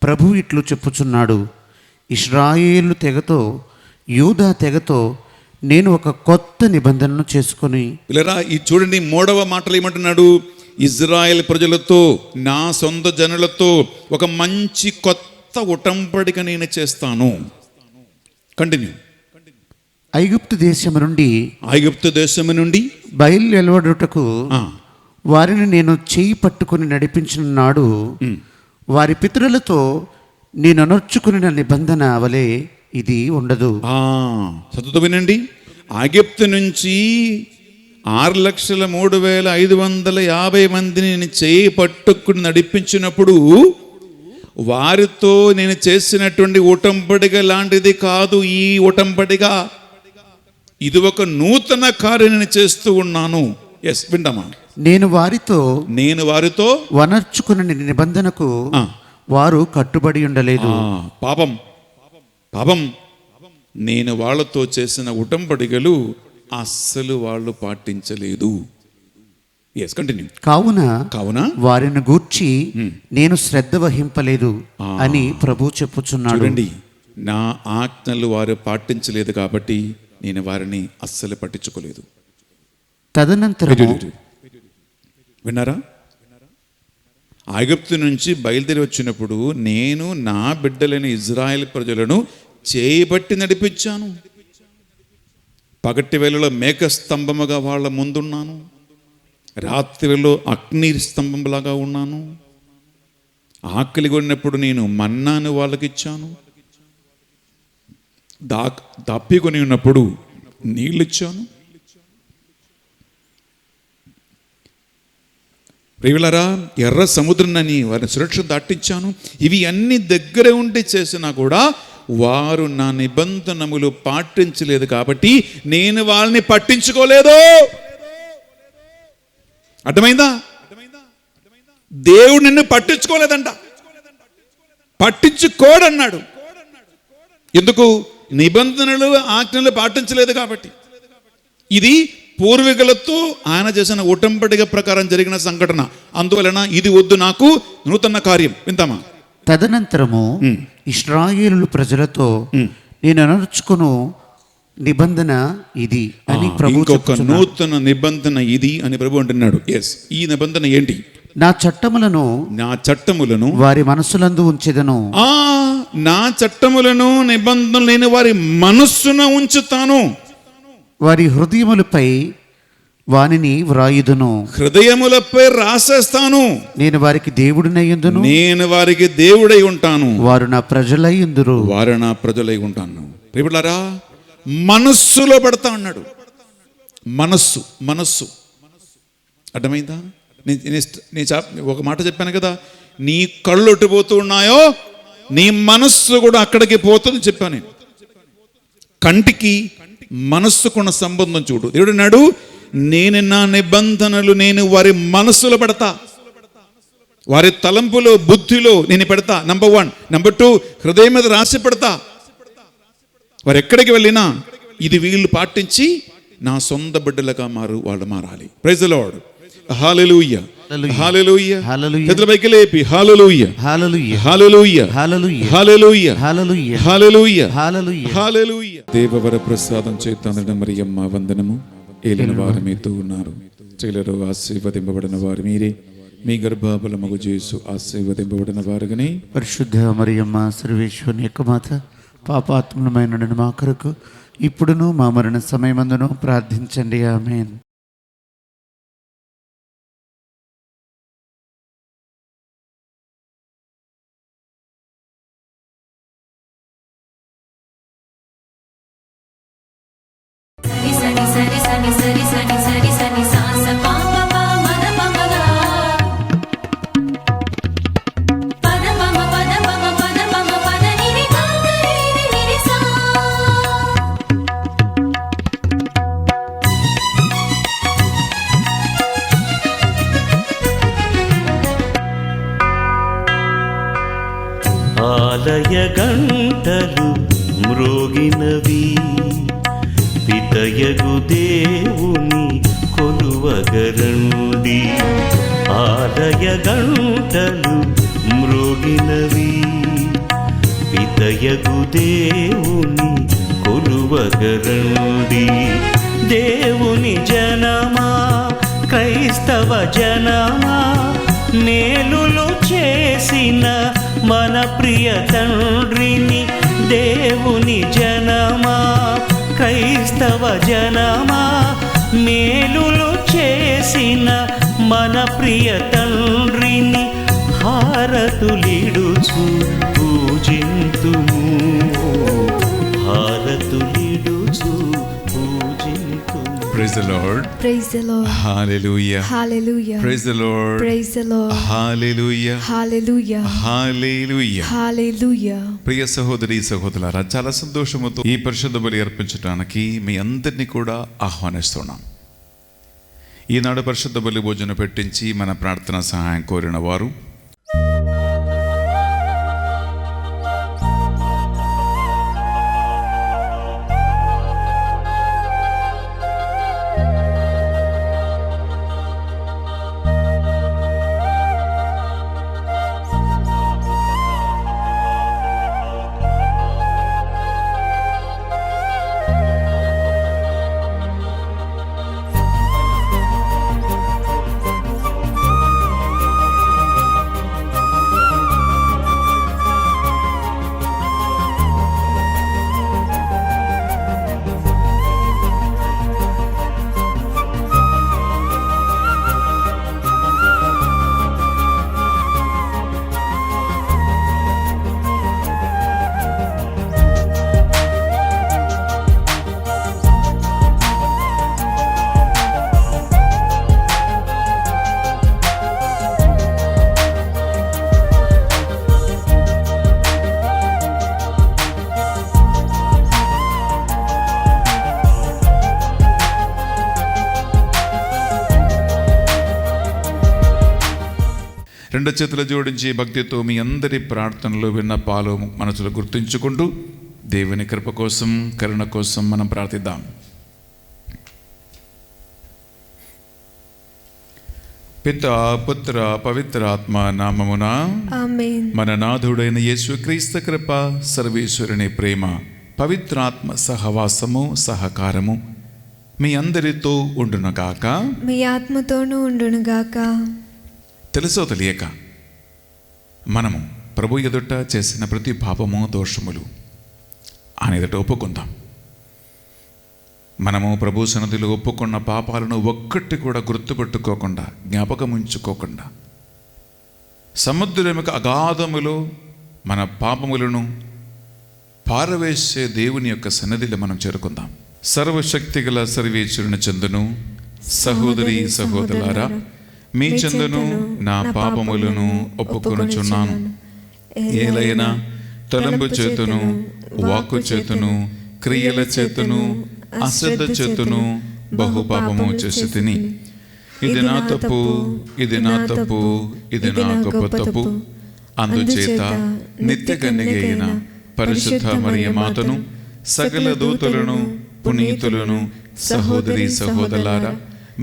ప్రభు ఇట్లు చెప్పుచున్నాడు, ఇశ్రాయేలు తెగతో, యూదా తెగతో నేను ఒక కొత్త నిబంధనను చేసుకొని. ఇలా ఈ చూడండి, 3వ మాటలు ఏమంటున్నాడు? ఇజ్రాయెల్ ప్రజలతో, నా సొంత జనులతో ఒక మంచి కొత్త ఉటంబడిక నేను చేస్తాను. కంటిన్యూ. ఐగుప్తు దేశము నుండి బయలువెలువడుటకు వారిని నేను చేయి పట్టుకుని నడిపించిన నాడు వారి పితరులతో నేను అనర్చుకున్న నిబంధన వలె ఇది ఉండదు. సతతో వినండి. ఐగుప్తు నుంచి 6,03,550 మందిని నేను చేయి పట్టుకుని నడిపించినప్పుడు వారితో నేను చేసినటువంటి ఉటంబడిక లాంటిది కాదు ఈ ఉటంబడిక. ఇది ఒక నూతన కార్యం నేను చేస్తూ ఉన్నాను. ఎస్, వింటామా? నేను వారితో వనర్చుకున్న నిబంధనకు వారు కట్టుబడి ఉండలేదు. పాపం పాపం నేను వాళ్ళతో చేసిన ఉటంబడిగలు అస్సలు వాళ్ళు పాటించలేదు. Yes, continue. కావున వారిని గూర్చి నేను శ్రద్ధ వహింపలేదు అని ప్రభు చెప్పుచున్నాడు. చూడండి, నా ఆజ్ఞలు వారు పాటించలేదు కాబట్టి నేను వారిని అస్సలు పట్టించుకోలేదు. తదనంతరం విన్నారా? ఐగుప్తు నుంచి బయలుదేరి వచ్చినప్పుడు నేను నా బిడ్డలైన ఇజ్రాయెల్ ప్రజలను చేయబట్టి నడిపించాను. పగటి వేళలో మేఘ స్తంభముగా వాళ్ళ ముందున్నాను, రాత్రిలో అగ్ని స్తంభంలాగా ఉన్నాను. ఆకలి కొన్నప్పుడు నేను మన్నాను వాళ్ళకి ఇచ్చాను, దప్పికొని ఉన్నప్పుడు నీళ్ళు ఇచ్చాను. ప్రియులారా, ఎర్ర సముద్రాన్ని వారిని సురక్ష దాటించాను. ఇవి అన్ని దగ్గర ఉండి చేసినా కూడా వారు నా నిబంధనములు పాటించలేదు కాబట్టి నేను వాళ్ళని పట్టించుకోలేదు. అర్థమైందా? దేవుడు నిన్ను పట్టించుకోలేదంట, పట్టించుకోడన్నాడు. ఎందుకు? నిబంధనలు ఆజ్ఞలు పాటించలేదు కాబట్టి. ఇది పూర్వీకులతో ఆయన చేసిన ఉటంబడిక ప్రకారం జరిగిన సంఘటన. అందువలన ఇది వద్దు, నాకు నూతన కార్యం. వింటామా? తదనంతరము ఇశ్రాయేలు ప్రజలతో నేను అనర్చుకును నిబంధన ఇది అని ప్రభు ఇంకొక నూతన నిబంధన ఇది అని ప్రభు అంటున్నాడు. ఎస్, ఈ నిబంధన ఏంటి? నా చట్టములను వారి మనస్సులందు ఉంచెదను. నా చట్టములను నిబంధనలు నేను వారి మనస్సున ఉంచుతాను, వారి హృదయములపై వానిని వ్రాయుదును. హృదయములపై రాసేస్తాను. నేను వారికి దేవుడినయ్యుందును, నేను వారికి దేవుడై ఉంటాను. వారు నా ప్రజలై ఉందురు, వారు నా ప్రజలై ఉంటాను. ప్రియలారా, మనస్సులో పెడతా అన్నాడు. మనస్సు మనస్సు అర్థమైందా? నేను ఒక మాట చెప్పాను కదా, నీ కళ్ళు ఎట్టుపోతూ ఉన్నాయో నీ మనస్సు కూడా అక్కడికి పోతుంది చెప్పాను నేను. కంటికి మనస్సుకున్న సంబంధం చూడు. దేవుడు అన్నాడు, నేను నా నిబంధనలు నేను వారి మనస్సులో పెడతా, వారి తలంపులో బుద్ధిలో నేను పెడతా. నంబర్ 1. నంబర్ 2, హృదయం మీద రాసి పెడతా. వారు ఎక్కడికి వెళ్ళినా ఇది వీళ్ళు పాటించి నా సొంత బిడ్డలుగా వాళ్ళు మారాలి. Praise the Lord. Hallelujah, hallelujah, చేతుల పైకి లేపి హల్లెలూయా, హల్లెలూయా, హల్లెలూయా, హల్లెలూయా, హల్లెలూయా, హల్లెలూయా. దేవవర ప్రసాదం చేతనైన మరియమ్మ వందనము. ఏలిన వారు మీతో ఉన్నారు, స్త్రీలలో ఆశీర్వదింపబడిన వారు మీరే, మీ గర్భఫలమగు యేసు ఆశీర్వదింపబడిన వారుగానే. పరిశుద్ధ మరియమ్మ సర్వేశ్వరుని యొక్క మాత, పాపాత్ములమైన మా కొరకు ఇప్పుడును మా మరణ సమయమందును ప్రార్థించండి. ఆమేన్. ఆలయ గంటలు మ్రోగినవి, పితయగు దేవుని కొలువగరండి. ఆలయ గంటలు మ్రోగినవి, పితయగు దేవుని కొలువగరండి. దేవుని జనమా, క్రైస్తవ జనమా, మేలులు చేసిన మన ప్రియ తండ్రిని. దేవుని జనమా, క్రైస్తవ జనమా, మేలులు చేసిన మన ప్రియ తండ్రిని హారతులిడుచు పూజింతుము, హారతులిడుచు పూజింతుము. Praise the Lord. Praise the Lord. Hallelujah. Hallelujah. Praise the Lord. Praise the Lord. Hallelujah. Hallelujah. Hallelujah. Hallelujah. ప్రియ సహోదరి సహోదరులారా, చాలా సంతోషముతో ఈ పరిశుద్ధ బలి అర్పించడానికి మీ అందరినీ కూడా ఆహ్వానిస్తున్నాం. ఈనాడు పరిశుద్ధ బలి భోజనం పెట్టించి మన ప్రార్థన సహాయం కోరిన వారు రెండు చేతులు జోడించి భక్తితో మీ అందరి ప్రార్థనలు విన్నపాలు మనసులో గుర్తుంచుకుంటూ దేవుని కృప కోసం, కరుణ కోసం మనం ప్రార్థిద్దాం. పితా, పుత్ర, పవిత్ర ఆత్మ నామమున ఆమేన్. మన నాథుడైన యేసుక్రీస్తు కృప, సర్వేశ్వరుని ప్రేమ, పవిత్రాత్మ సహవాసము, సహకారము మీ అందరితో ఉండునుగాక. మీ ఆత్మతోనూ ఉండునుగాక. తెలుసో తెలియక మనము ప్రభు ఎదుట చేసిన ప్రతి పాపము, దోషములు ఆయన ఎదుట ఒప్పుకుందాం. మనము ప్రభు సన్నిధిలో ఒప్పుకున్న పాపాలను ఒక్కటి కూడా గుర్తుపెట్టుకోకుండా, జ్ఞాపకం ఉంచుకోకుండా సముద్రం యొక్క అగాధములో మన పాపములను పారవేసే దేవుని యొక్క సన్నిధిలో మనం చేరుకుందాం. సర్వశక్తి గల సర్వేశ్వరుని చందును, సహోదరి సహోదరులారా, మీ చందును నా పాపములను ఒప్పుకొనుచున్నాను. ఏలైనా తలంపు చేతును, వాక్కు చేతును, క్రియల చేతును, అశ్రద్ధ చేతును బహు పాపము చేసి తిని. ఇది నా తప్పు, ఇది నా తప్పు, ఇది నా గొప్ప తప్పు. అందుచేత నిత్య కన్యకైన పరిశుద్ధ మరియ మాతను, సకల దూతలను, పునీతులను, సహోదరి సహోదరులారా,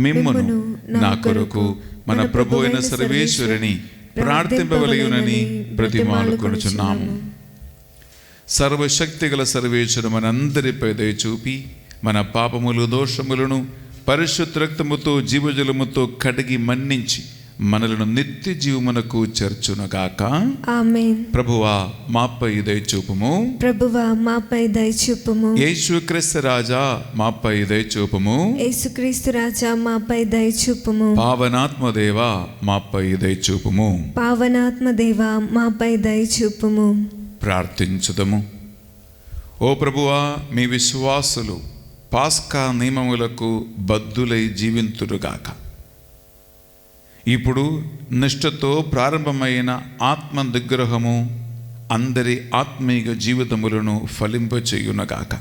మిమ్మును నా కొరకు మన ప్రభు అయిన సర్వేశ్వరుని ప్రార్థింపవలయునని ప్రతిమాలుకొనుచున్నాము. సర్వశక్తి గల సర్వేశ్వరు మనందరిపై దయ చూపి మన పాపములు, దోషములను పరిశుద్ధ రక్తముతో, జీవజలముతో కడిగి మన్నించి మనలను నిత్య జీవమునకు చేర్చునుగాక. ఆమేన్. ప్రభువా మాపై దయ చూపుము. ప్రభువా మాపై దయ చూపుము. యేసుక్రీస్తు రాజా మాపై దయ చూపుము. యేసుక్రీస్తు రాజా మాపై దయ చూపుము. పావనాత్మ దేవా మాపై దయ చూపుము. పావనాత్మ దేవా మాపై దయ చూపుము. ప్రార్థించుదము. ఓ ప్రభువా, మీ విశ్వాసులు పాస్కా నియమములకు బద్ధులై జీవింతురుగాక. ఇప్పుడు నిష్ఠతో ప్రారంభమైన ఆత్మ నిగ్రహము అందరి ఆత్మీయ జీవితములను ఫలింపచేయునగాక.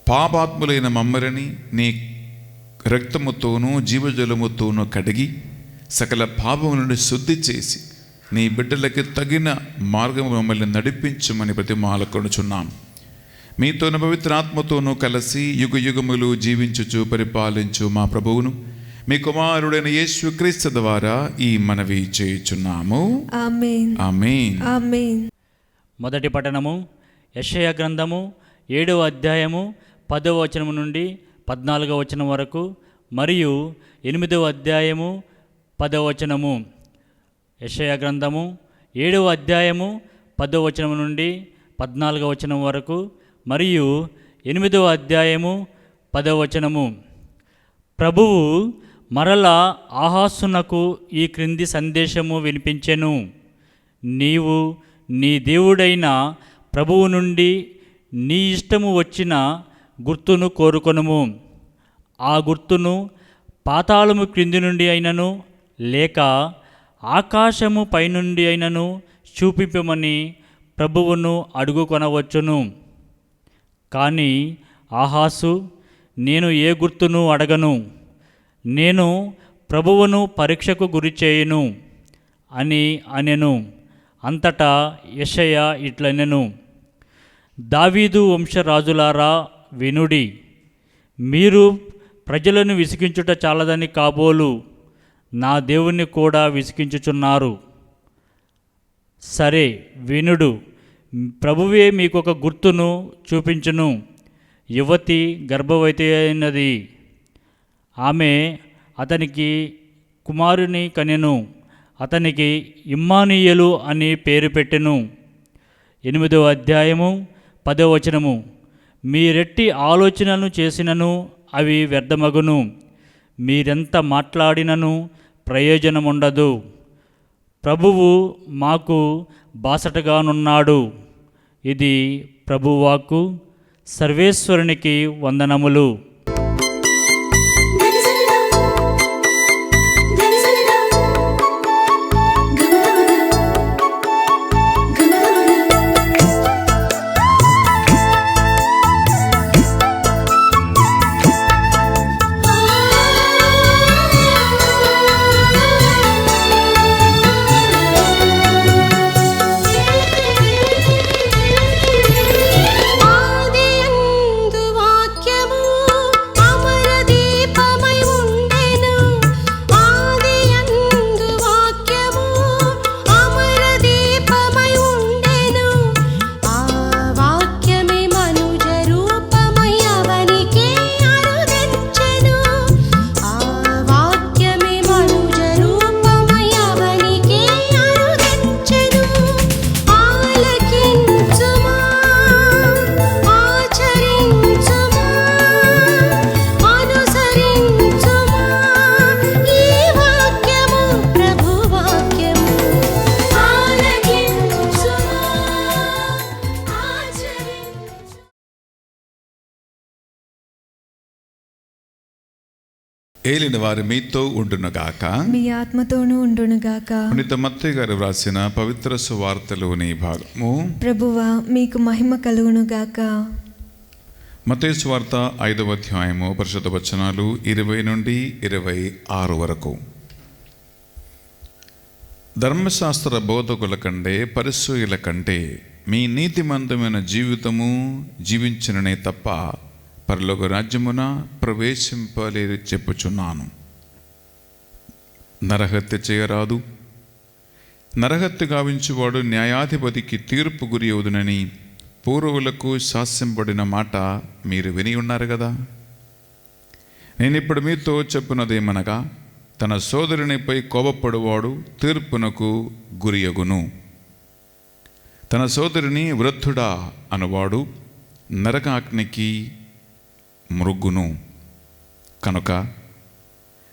పాపాత్ములైన మమ్మల్ని నీ రక్తముతోనూ జీవజలముతోనూ కడిగి సకల పాపములను శుద్ధి చేసి నీ బిడ్డలకి తగిన మార్గము మమ్మల్ని నడిపించమని ప్రతిమాలకొనుచున్నాం. మీతోను పవిత్రాత్మతోనూ కలిసి యుగ యుగములు జీవించుచు పరిపాలించు మా ప్రభువును, మీ కుమారుడైన యేసుక్రీస్తు ద్వారా ఈ మనవి చేయుచున్నాము. ఆమేన్. ఆమేన్. ఆమేన్. మొదటి పఠనము యెషయా గ్రంథము 7వ అధ్యాయము 10వ వచనము నుండి 14వ వచనం వరకు మరియు 8వ అధ్యాయము 10వ వచనము. యెషయా గ్రంథము 7వ అధ్యాయము 10వ వచనము నుండి 14వ వచనం వరకు మరియు 8వ అధ్యాయము 10వ వచనము. ప్రభువు మరల ఆహాసునకు ఈ క్రింది సందేశము వినిపించెను. నీవు నీ దేవుడైన ప్రభువు నుండి నీ ఇష్టము వచ్చిన గుర్తును కోరుకొనుము. ఆ గుర్తును పాతాళము క్రింది నుండి అయినను లేక ఆకాశము పైనుండి అయినను చూపింపమని ప్రభువును అడుగుకొనవచ్చును. కానీ ఆహాసు, నేను ఏ గుర్తును అడగను, నేను ప్రభువును పరీక్షకు గురి చేయును అని అనెను. అంతటా యెషయా ఇట్లనెను, దావీదు వంశరాజులారా వినుడి, మీరు ప్రజలను విసిగించుట చాలదని కాబోలు నా దేవుణ్ణి కూడా విసిగించుచున్నారు. సరే వినుడు, ప్రభువే మీకొక గుర్తును చూపించును. యువతి గర్భవతి అయినది, ఆమె అతనికి కుమారుని కనెను. అతనికి ఇమ్మానుయేలు అని పేరు పెట్టెను. 8వ అధ్యాయము 10వ వచనము. మీరెట్టి ఆలోచనలు చేసినను అవి వ్యర్థమగును, మీరెంత మాట్లాడినను ప్రయోజనముండదు. ప్రభువు మాకు బాసటగానున్నాడు. ఇది ప్రభువాకు. సర్వేశ్వరునికి వందనములు. ఏలిన వారు మీతో ఉండునుగాక. మీ ఆత్మతోనూ ఉండునుగాక. పునీత మత్తయి గారు వ్రాసిన పవిత్ర సువార్తలోని భాగము. ప్రభువా మీకు మహిమ కలుగునుగాక. మత్తయి సువార్త 5వ అధ్యాయము పరిశుద్ధ వచనాలు 20 నుండి 26 వరకు. ధర్మశాస్త్ర బోధకుల కంటే పరిసయ్యుల కంటే మీ నీతిమంతమైన జీవితము జీవించిననే తప్ప పరలోక రాజ్యమున ప్రవేశింపలేరు చెప్పుచున్నాను. నరహత్య చేయరాదు, నరహత్య గావించువాడు న్యాయాధిపతికి తీర్పు గురి అవుదునని పూర్వులకు శాసింపబడిన మాట మీరు విని ఉన్నారు కదా. నేనిప్పుడు మీతో చెప్పున్నదేమనగా, తన సోదరునిపై కోపపడువాడు తీర్పునకు గురియగును. తన సోదరుని వృద్ధుడా అనువాడు నరకాగ్నికి మృగ్గును. కనుక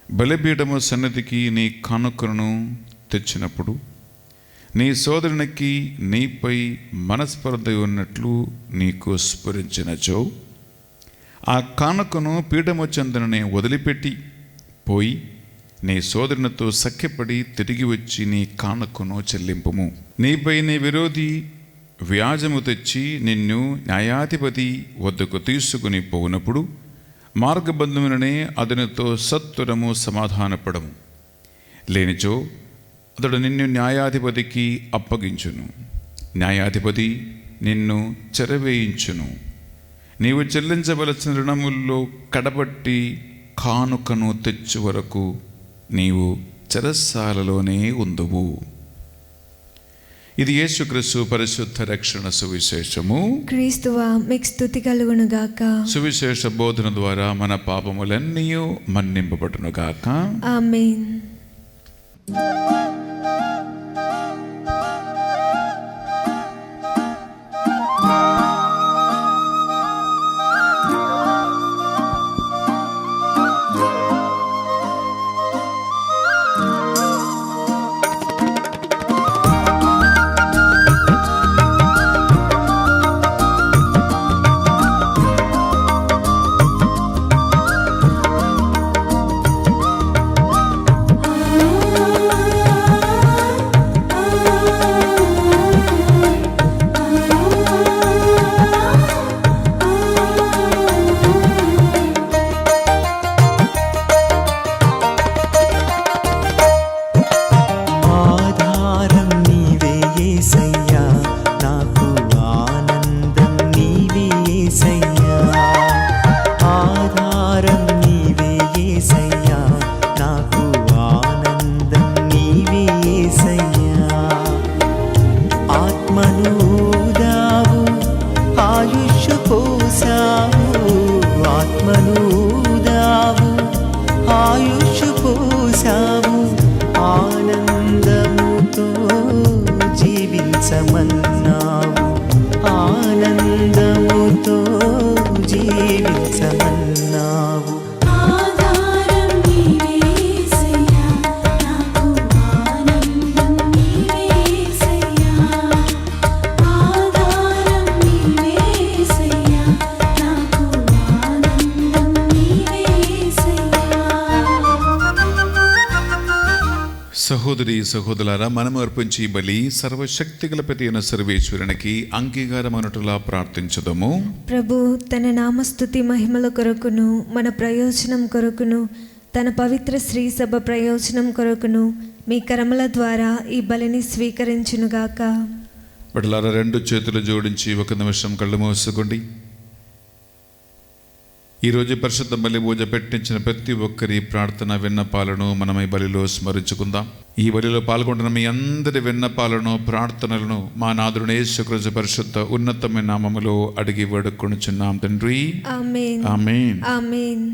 బలిపీఠము సన్నిధికి నీ కానుకను తెచ్చినప్పుడు నీ సోదరునికి నీపై మనస్పర్ధ ఉన్నట్లు నీకు స్ఫురించినచో ఆ కానుకను పీఠము చెందనని వదిలిపెట్టి పోయి నీ సోదరునితో సఖ్యపడి తిరిగి వచ్చి నీ కానుకను చెల్లింపుము. నీపై నీ విరోధి వ్యాజము తెచ్చి నిన్ను న్యాయాధిపతి వద్దకు తీసుకుని పోనప్పుడు మార్గబంధముననే అతనితో సత్వరము సమాధానపడము. లేనిచో అతడు నిన్ను న్యాయాధిపతికి అప్పగించును, న్యాయాధిపతి నిన్ను చెరవేయించును. నీవు చెల్లించవలసిన రుణముల్లో కడబట్టి కానుకను తెచ్చు వరకు నీవు చెరసాలలోనే ఉందువు. ఇది యేసుక్రీస్తు పరిశుద్ధ రక్షణ సువిశేషము. క్రీస్తువా మీకు స్తుతి కలుగునుగాక. సువిశేష బోధన ద్వారా మన పాపములన్నీ మన్నింపబడునుగాక. ఆమేన్. ఆనందముతో జీవించమన్నావు. సహోదరి సహోదరులారా, మనము అర్పించి బలి సర్వశక్తిగల ప్రతి అయిన సర్వేశ్వరునికి అంగీకారమనుటలా ప్రార్థించుదము. ప్రభు తన నామస్తుతి మహిమల కొరకును మన ప్రయోజనం కొరకును తన పవిత్ర శ్రీ సభ ప్రయోజనం కొరకును మీ కరముల ద్వారా ఈ బలిని స్వీకరించునుగాక. బడలారా, రెండు చేతులు జోడించి ఒక నిమిషం కళ్ళు మూసుకోండి. ఈరోజు పరిశుద్ధ బలి పూజ పెట్టించిన ప్రతి ఒక్కరి ప్రార్థన విన్నపాలను మనం ఈ బలిలో స్మరించుకుందాం. ఈ బలిలో పాల్గొంటున్న మీ అందరి విన్నపాలను ప్రార్థనలను మా నాథుడు యేసుక్రీస్తు పరిశుద్ధ ఉన్నతమైన నామములో అడిగి వేడుకొనుచున్నాం తండ్రి. ఆమేన్. ఆమేన్. ఆమేన్.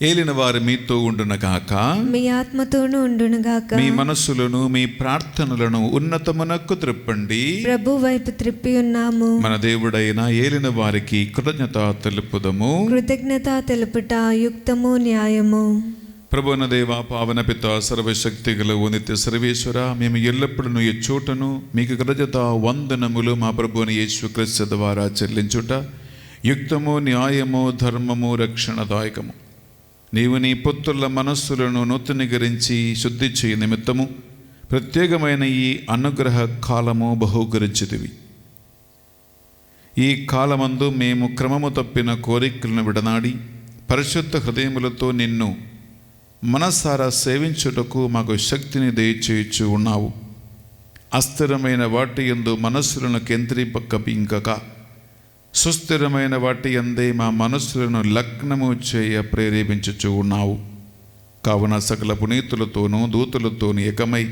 ఏలిన వారు మీతో ఉండునగాక. మీ ఆత్మతోనూ ఉండునుగాక. మీ మనస్సులను మీ ప్రార్థనలను ఉన్నతమునకు త్రిప్పండి. ప్రభు వైపు త్రిప్పి ఉన్నాము. మన దేవుడైన ఏలిన వారికి కృతజ్ఞత తెలుపుదము. కృతజ్ఞత తెలుపుట యుక్తము న్యాయము. ప్రభువున దేవ, పావన పిత, సర్వశక్తి గల ఓ నిత్య సర్వేశ్వర, మేము ఎల్లప్పుడూ ఈ చోటను మీకు కృతజ్ఞత వందనములు మా ప్రభువుని యేసుక్రీస్తు ద్వారా చెల్లించుట యుక్తము న్యాయము ధర్మము రక్షణదాయకము. నీవు నీ పుత్రుల మనస్సులను నూతనీకరించి శుద్ధి చేయ నిమిత్తము ప్రత్యేకమైన ఈ అనుగ్రహ కాలము బహూకరించితివి. ఈ కాలమందు మేము క్రమము తప్పిన కోరికలను విడనాడి పరిశుద్ధ హృదయములతో నిన్ను మనసారా సేవించుటకు మాకు శక్తిని దయచేయచ్చు ఉన్నావు. అస్థిరమైన వాటి యందు మనస్సులను కేంద్రీపకపింకక సుస్థిరమైన వాటి యందే మా మనస్సులను లగ్నము చేయ ప్రేరేపించుచు ఉన్నావు. కావున సకల పునీతులతోనూ దూతులతోనూ ఏకమై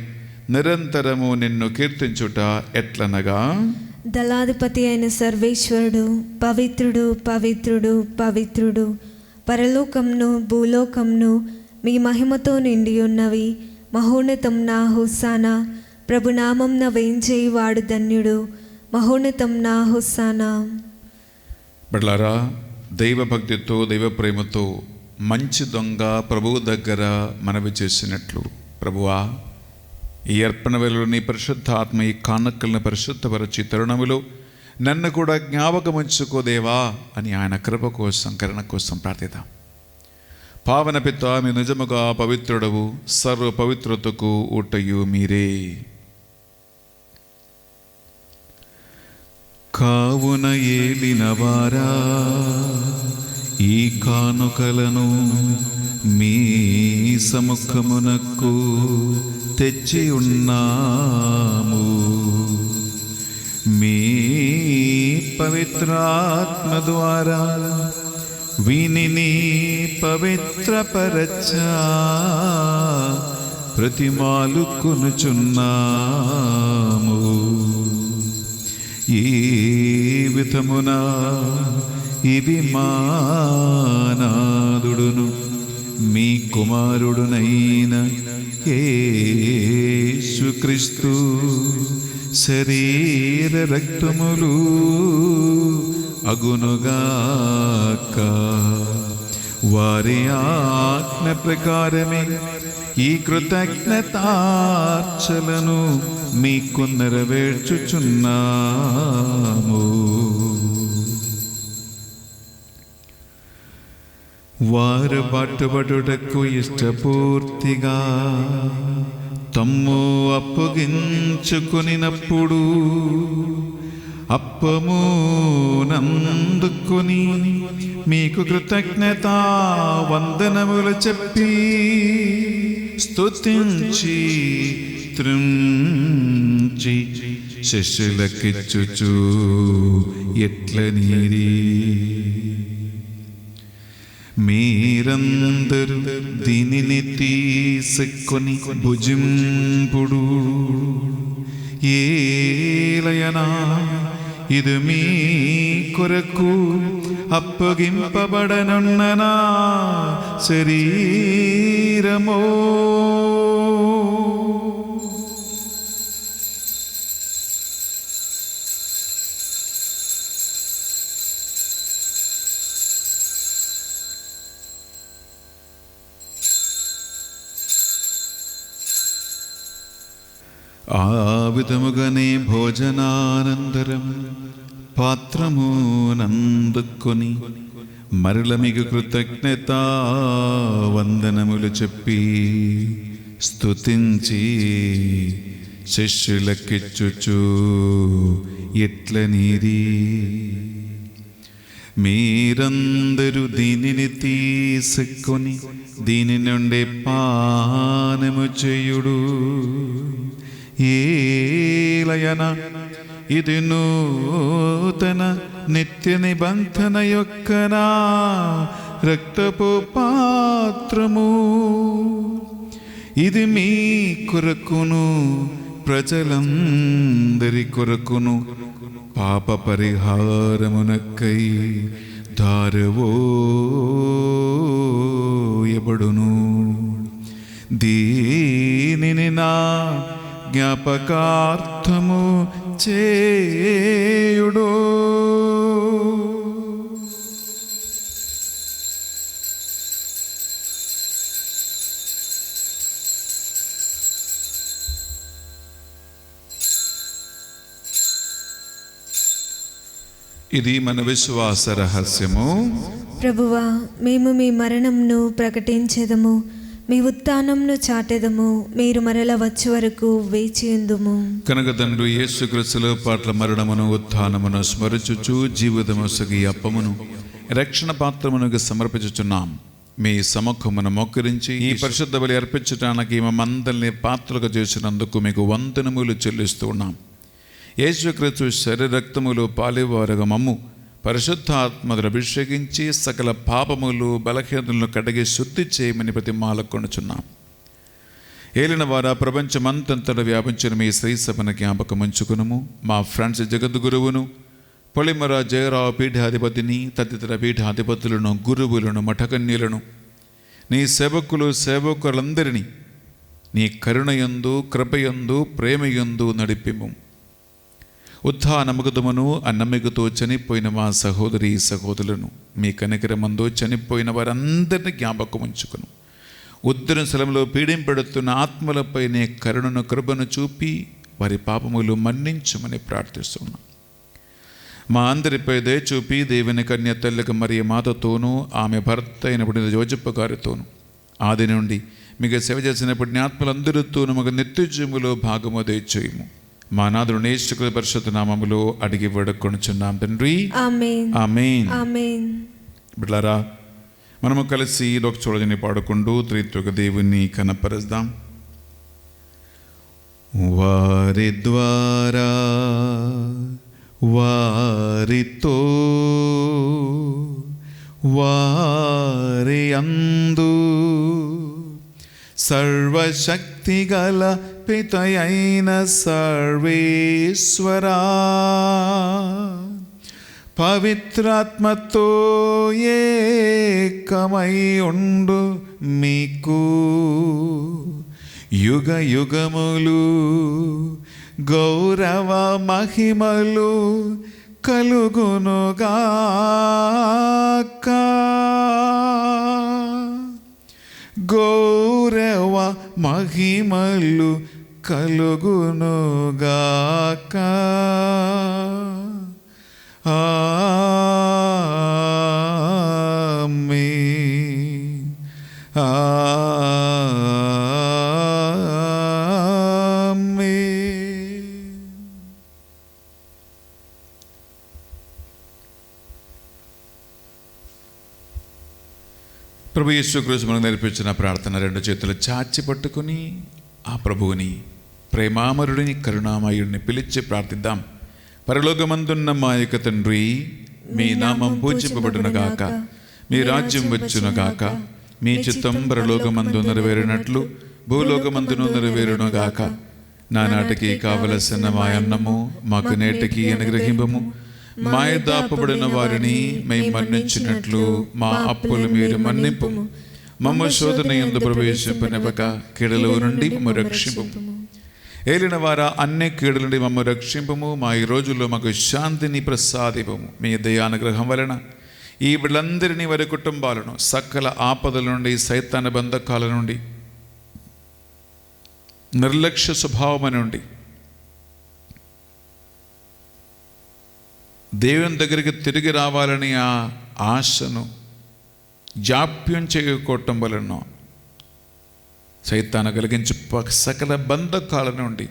నిరంతరము నిన్ను కీర్తించుట ఎట్లనగా, దళాధిపతి అయిన సర్వేశ్వరుడు పవిత్రుడు పవిత్రుడు పవిత్రుడు, పరలోకంను భూలోకంను మీ మహిమతో నిండి ఉన్నవి. మహోన్నతం నా హోసానా, ప్రభునామంన వేంచేయువాడు ధన్యుడు. మహోన్నతం నా హోసానా. బిడ్డలారా, దైవభక్తితో దైవ ప్రేమతో మంచి దొంగ ప్రభువు దగ్గర మనవి చేసినట్లు, ప్రభువా, ఈ అర్పణ వేళలో నీ పరిశుద్ధ ఆత్మ ఈ కానుకలను పరిశుద్ధపరచి తరుణములో నన్ను కూడా జ్ఞాపకముంచుకోదేవా అని ఆయన కృప కోసం కరుణ కోసం ప్రార్థిద్దాం. పావన పిత, మీ నిజముగా పవిత్రుడవు, సర్వ పవిత్రతకు ఊటయు మీరే. కావున ఏలినవారా, ఈ కానుకలను మీ సముఖమునకు తెచ్చి ఉన్నాము. మీ పవిత్రాత్మ ద్వారా వీనిని పవిత్రపరచా ప్రతిమాలు కొనుచున్నాము. ఈ విధమున ఇవి మా నాదుడును మీ కుమారుడునైన యేసుక్రీస్తు శరీర రక్తములు అగునుగాక. వారి ఆజ్ఞ ప్రకారమే ఈ కృతజ్ఞతార్చలను మీకు నెరవేర్చుచున్నాము. వారు పట్టుబడుటకు ఇష్టపూర్తిగా తమ్ము అప్పగించుకొనినప్పుడు అప్పము నందుకొని మీకు కృతజ్ఞత వందనములు చెప్పి స్తుతించి త్రుంచి శిష్యులకిచ్చుచు ఎట్లనీరి, మీరందరూ దీనిని తీసుకొని భుజింపుడు. ఏలయనా ఇది మీ కొరకు అప్పగింపబడనున్న నా శరీరమో. ఆ విధముగానే భోజనానంతరం పాత్రము నందుకొని మరల మీకు కృతజ్ఞత వందనములు చెప్పి స్తుతించి శిష్యులకిచ్చుచు ఎట్లనీరి, మీరందరూ దీనిని తీసుకొని దీని నుండి పానము చేయుడు. ఏలయన ఇది నూతన నిత్య నిబంధన యొక్క నా రక్తపు పాత్రము. ఇది మీ కొరకును ప్రజలందరి కొరకును పాప పరిహారమునకై ధారవోయబడును. దీనిని నా జ్ఞాపకార్థము చేయుడు. ఇది మన విశ్వాస రహస్యము. ప్రభువా, మేము మీ మరణంను ప్రకటించెదము, మీ ఉత్థానంను చాటెదము, మీరు మరల వచ్చే వరకు వేచియుందుము. కనుక తండ్రి యేసుక్రీస్తులో పాట్ల మరణమును ఉత్థానమును స్మరించుచు జీవితమొసగి అప్పమును రక్షణ పాత్రమునుగా సమర్పించుచున్నాం. మీ సముఖమును మోకరించి ఈ పరిశుద్ధ బలి అర్పించడానికి మమ్మందరినీ పాత్రలుగా చేసినందుకు మీకు వందనములు చెల్లిస్తూ ఉన్నాం. యేసుక్రీస్తు శరీర రక్తములు పాలివారుగా మమ్ము పరిశుద్ధాత్మను అభిషేకించి సకల పాపములు బలహీనతలను కడిగి శుద్ధి చేయమని ప్రతిమాలకొనుచున్నాం. ఏలిన వారా ప్రపంచమంతంతటా వ్యాపించిన మీ శ్రీ సభను జ్ఞాపకముంచుకునుము. మా ఫ్రెండ్స్ జగద్గురువును పొలిమర జయరావు పీఠాధిపతిని తదితర పీఠాధిపతులను గురువులను మఠకన్యులను నీ సేవకులందరినీ నీ కరుణయందు కృపయందు ప్రేమయందు నడిపిము. ఉత్థానముగదమును అన్నమిగతో చనిపోయిన మా సహోదరి సహోదరులను మీ కనికరమందు చనిపోయిన వారందరినీ జ్ఞాపకం ఉంచుకును. ఉద్దర స్థలంలో పీడింపెడుతున్న ఆత్మలపై నీ కరుణను కృపను చూపి వారి పాపములు మన్నించమని ప్రార్థిస్తున్నాం. మా అందరిపై దయ చూపి దేవుని కన్య తల్లికి మరియ మాతతోనూ ఆమె భర్త అయినప్పుడు యోజప్ప గారితోనూ ఆది నుండి మీకు సేవ చేసినప్పుడు ఆత్మలందరితోనూ మగ నిత్యజీవులో భాగము దయచేయము. మా నాథుడు యేసుక్రీస్తు పరిశుద్ధ నామములో అడిగి వేడుకొనుచున్నాం తండ్రి. ఆమేన్. ఆమేన్. ఆమేన్. బిడ్డలారా, మనము కలిసి లోక చూడని పాడుకుంటూ త్రిత్వక దేవుని కనపరుద్దాం. వారి ద్వారా వారితో వారి అందు సర్వశక్తిగల పితయైన సర్వేశ్వరా పవిత్రాత్మతో ఏకమై ఉండు మీకు యుగ యుగములు గౌరవ మహిమలు కలుగునుగాక. గౌరవ మహిమలు కలుగునుగాక. ఆమేన్. ప్రభు యేసుక్రీస్తు మనకు నేర్పించిన ప్రార్థన రెండు చేతులు చాచి పట్టుకుని ఆ ప్రభువుని ప్రేమామరుడిని కరుణామయుడిని పిలిచి ప్రార్థిద్దాం. పరలోకమందున్న మా యొక్క తండ్రి, మీ నామం పూజింపబడునుగాక, మీ రాజ్యం వచ్చునుగాక, మీ చిత్తం పరలోకమందు నెరవేరినట్లు భూలోకమందును నెరవేరునుగాక. నానాటికి కావలసిన మా అన్నము మాకు నేటికి అనుగ్రహింపము. మా దాపబడిన వారిని మేము మన్నించినట్లు మా అప్పులు మీరు మన్నింపుము. మమ్మ శోధన యందు ప్రవేశింపనివ్వక కీడులో నుండి మమ్మ రక్షింపుము. ఏలిన వారా అన్ని కీడుల నుండి మమ్మ రక్షింపము. మా ఈ రోజుల్లో మాకు శాంతిని ప్రసాదింపము. మీ దయానుగ్రహం వలన ఈ వీళ్ళందరినీ వారి కుటుంబాలను సకల ఆపదల నుండి సైతాన బంధకాల నుండి నిర్లక్ష్య స్వభావం నుండి దేవుని దగ్గరికి తిరిగి రావాలని ఆ ఆశను జాప్యం చేయకోవటం వలన సైతాను కలిగించి సకల బంధకాల నుండి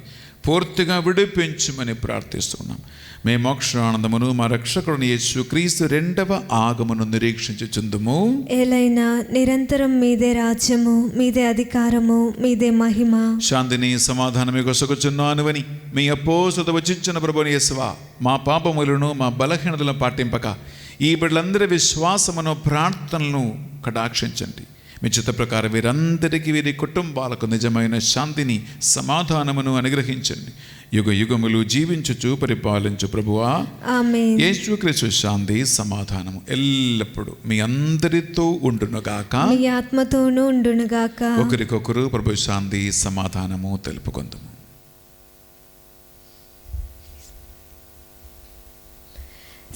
పూర్తిగా విడిపించమని ప్రార్థిస్తున్నాం. మే మోక్షానందమును మా రక్షకుడిని యేసుక్రీస్తు రెండవ ఆగమను నిరీక్షించుచుందుము. ఏలైనా నిరంతరం మీదే రాజ్యము, మీదే అధికారము, మీదే మహిమ. శాంతిని సమాధానమే కొసగుచున్నానువని మీ అపోసత వచించిన ప్రభుని యేసువా, మా పాపములను మా బలహీనతలను పాటింపక ఈ బిడ్డలందరి విశ్వాసమును ప్రార్థనలను కటాక్షించండి. మీ చిత్త ప్రకారం వీరందరికీ వీరి కుటుంబాలకు నిజమైన శాంతిని సమాధానమును అనుగ్రహించండి. యుగ యుగములు జీవించుచు పరిపాలించు ప్రభువా. ఆమేన్. యేసుక్రీస్తు శాంతి సమాధానము ఎల్లప్పుడూ మీ అందరితో ఉండునుగాక, మీ ఆత్మతోనూ ఉండునుగాక. ఒకరికొకరు ప్రభు శాంతి సమాధానము తెలుపుకొందుము.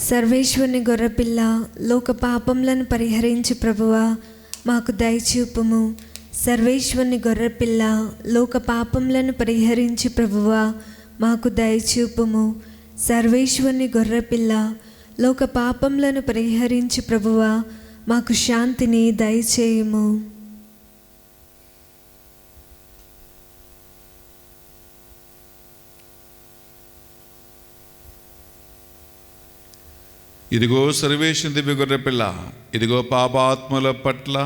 సర్వేశ్వరుని గొర్రెపిల్ల, లోక పాపములను పరిహరించు ప్రభువా, మాకు దయచూపుము. సర్వేశ్వరుని గొర్రెపిల్ల, లోక పాపములను పరిహరించు ప్రభువా, మాకు దయచూపుము. సర్వేశ్వరుని గొర్రెపిల్ల, లోక పాపములను పరిహరించి ప్రభువా మాకు శాంతిని దయచేయుము. ఇదిగో సర్వేశ్వరుని దివ్య గొర్రెపిల్ల, ఇదిగో పాపాత్ముల పట్ల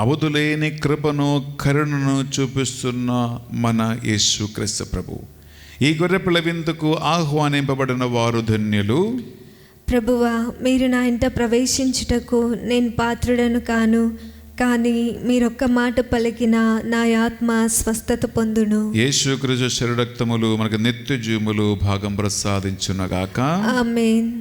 అవధులేని కృపను కరుణను చూపిస్తున్న మన యేసుక్రీస్తు ప్రభు. ఈ గొర్రెపిల్ల విందుకు ఆహ్వానింపబడిన వారు ధన్యులు. ప్రభువా, మీరు నా ఇంట ప్రవేశించుటకు నేను పాత్రుడను కాను, కానీ మీరొక్క మాట పలికిన నా ఆత్మ స్వస్థత పొందును. యేసుక్రీస్తు శరీరక్తములు మనకు నిత్య జీవములు భాగం ప్రసాదించునగాక. ఆమేన్.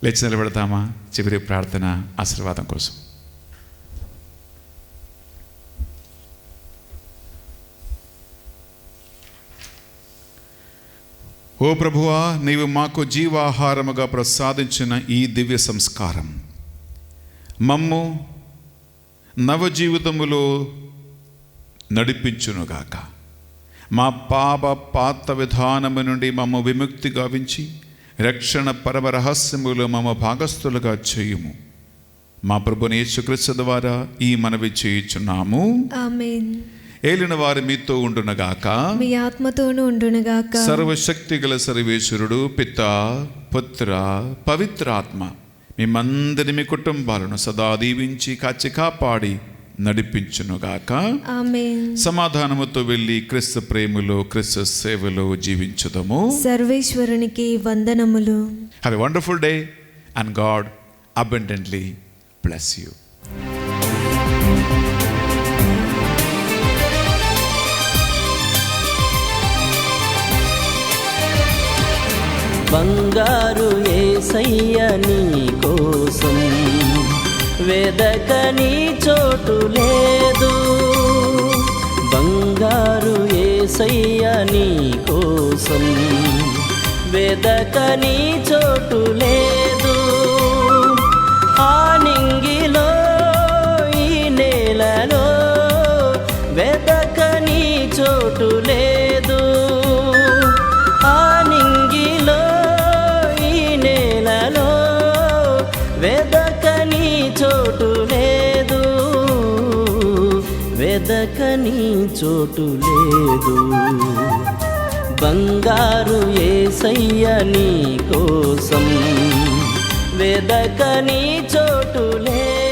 లేచి నిలబెడతామా చివరి ప్రార్థన ఆశీర్వాదం కోసం. ఓ ప్రభువా, నీవు మాకు జీవాహారముగా ప్రసాదించిన ఈ దివ్య సంస్కారం మమ్ము నవజీవితములో నడిపించునుగాక. మా పాత విధానము నుండి మమ్మ విముక్తి గావించి రక్షణ పరమ రహస్యములో మమ్మ భాగస్థులుగా చేయుము. మా ప్రభుని యేసుక్రీస్తు ద్వారా ఈ మనవి చేయుచున్నాము. ఆమేన్. ఏలిన వారి మీతో ఉండునగాక, మీ ఆత్మతోనూ ఉండునగాక. సర్వశక్తి గల సర్వేశ్వరుడు పితా పుత్ర పవిత్రాత్మ మిమ్మందరి మీ కుటుంబాలను సదా దీవించి కాచి కాపాడి నడిపించునుగాక. ఆమేన్. సమాధానముతో వెళ్ళి క్రీస్తు ప్రేమలో క్రీస్తు సేవలో జీవించుదము. సర్వేశ్వరునికి వందనములు. Have a wonderful day and God abundantly bless you. బంగారు యేసయ్య నీ కోసం వెదకని చోటు లేదు. బంగారు యేసయ్య నీ కోసం వెదకని చోటు లేదు. ఆ నింగిలో ఈ నేలలో వెదకని చోటు లేదు. ఆ నింగిలో ఈ నేలలో వెదకని చోటు లేదు. వెదకని చోటు లేదు. బంగారు యేసయ్య నీ కోసం వెదకని చోటు లేదు.